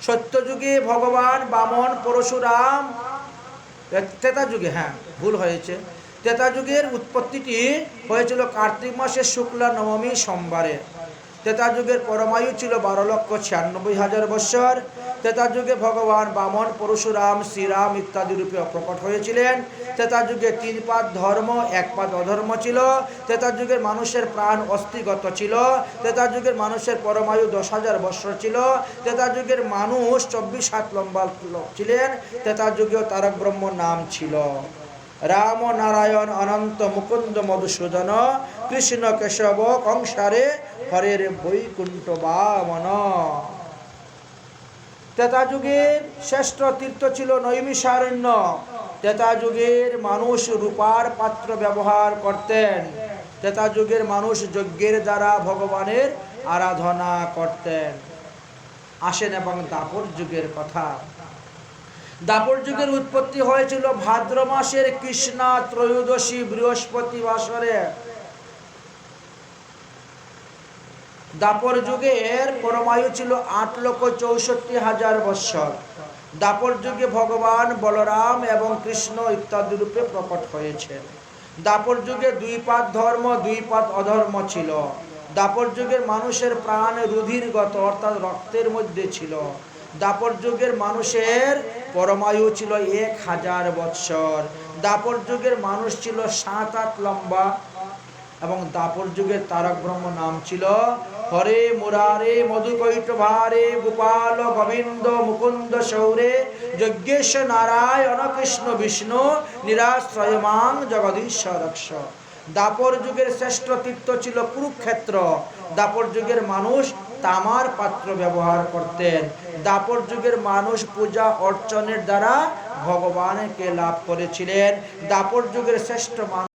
সত্যযুগে ভগবান বামন, পরশুরাম, ত্রেতা যুগে, ভুল হয়েছে, ত্রেতা যুগের উৎপত্তিটি হয়েছিল কার্তিক মাসের শুক্লা নবমী সোমবারে। ত্রেতা যুগের পরমায়ু ছিল 12,96,000 বৎসর। ত্রেতা যুগে ভগবান বামন, পরশুরাম, শ্রীরাম ইত্যাদি রূপে প্রকট হয়েছিলেন। ত্রেতা যুগে 3 পাদ ধর্ম, 1 পাদ অধর্ম ছিল। ত্রেতা যুগের মানুষের প্রাণ অস্থিগত ছিল। ত্রেতা যুগের মানুষের পরমায়ু 10,000 বৎসর ছিল। ত্রেতা যুগের মানুষ 24 হাত লম্বা ছিলেন। ত্রেতা যুগেও তারক ব্রহ্ম নাম ছিল। রাম, নারায়ণ, অনন্ত, মুকুন্দ, মধুসূদন, কৃষ্ণ, কেশব, কংসারে, হরের বৈকুণ্ঠ বামন। ত্রেতা যুগের শ্রেষ্ঠ তীর্থ ছিল নৈমিষারণ্য। ত্রেতা যুগের মানুষ রূপার পাত্র ব্যবহার করতেন। ত্রেতা যুগের মানুষ যজ্ঞের দ্বারা ভগবানের আরাধনা করতেন। আসেন এবং দাপর যুগের কথা। দাপর যুগের উৎপত্তি হয়েছিল ভাদ্র মাসের কৃষ্ণা ত্রয়োদশী বৃহস্পতি বাসরে। দাপর যুগের পরমায়ু ছিল 8,64,000 বৎসর। দাপর যুগে ভগবান বলরাম এবং কৃষ্ণ ইত্যাদি রূপে প্রকট হয়েছে। দাপর যুগে 2 পাদ ধর্ম, 2 পাদ অধর্ম ছিল। দাপর যুগের মানুষের প্রাণ রুধিরগত অর্থাৎ রক্তের মধ্যে ছিল। দাপর যুগের মানুষের পরমায়ু ছিল 1,000 বৎসর। দাপর যুগের মানুষ ছিল 7 হাত লম্বা এবং দাপর যুগের তারক ব্রহ্ম নাম ছিল হরে মুরারে মধুকৈটভারে গোপাল গোবিন্দ মুকুন্দ সৌরে যজ্ঞেশ নারায়ণ কৃষ্ণ বিষ্ণু নিরাশ্রয়মাং জগদীশ রক্ষ। দাপর যুগের শ্রেষ্ঠ তীর্থ ছিল কুরুক্ষেত্র। দাপর যুগের মানুষ তামার পাত্র ব্যবহার করতেন। দাপর যুগের মানুষ পূজা অর্চনের দ্বারা ভগবানকে লাভ করেছিলেন। দাপর যুগের শ্রেষ্ঠ মানুষ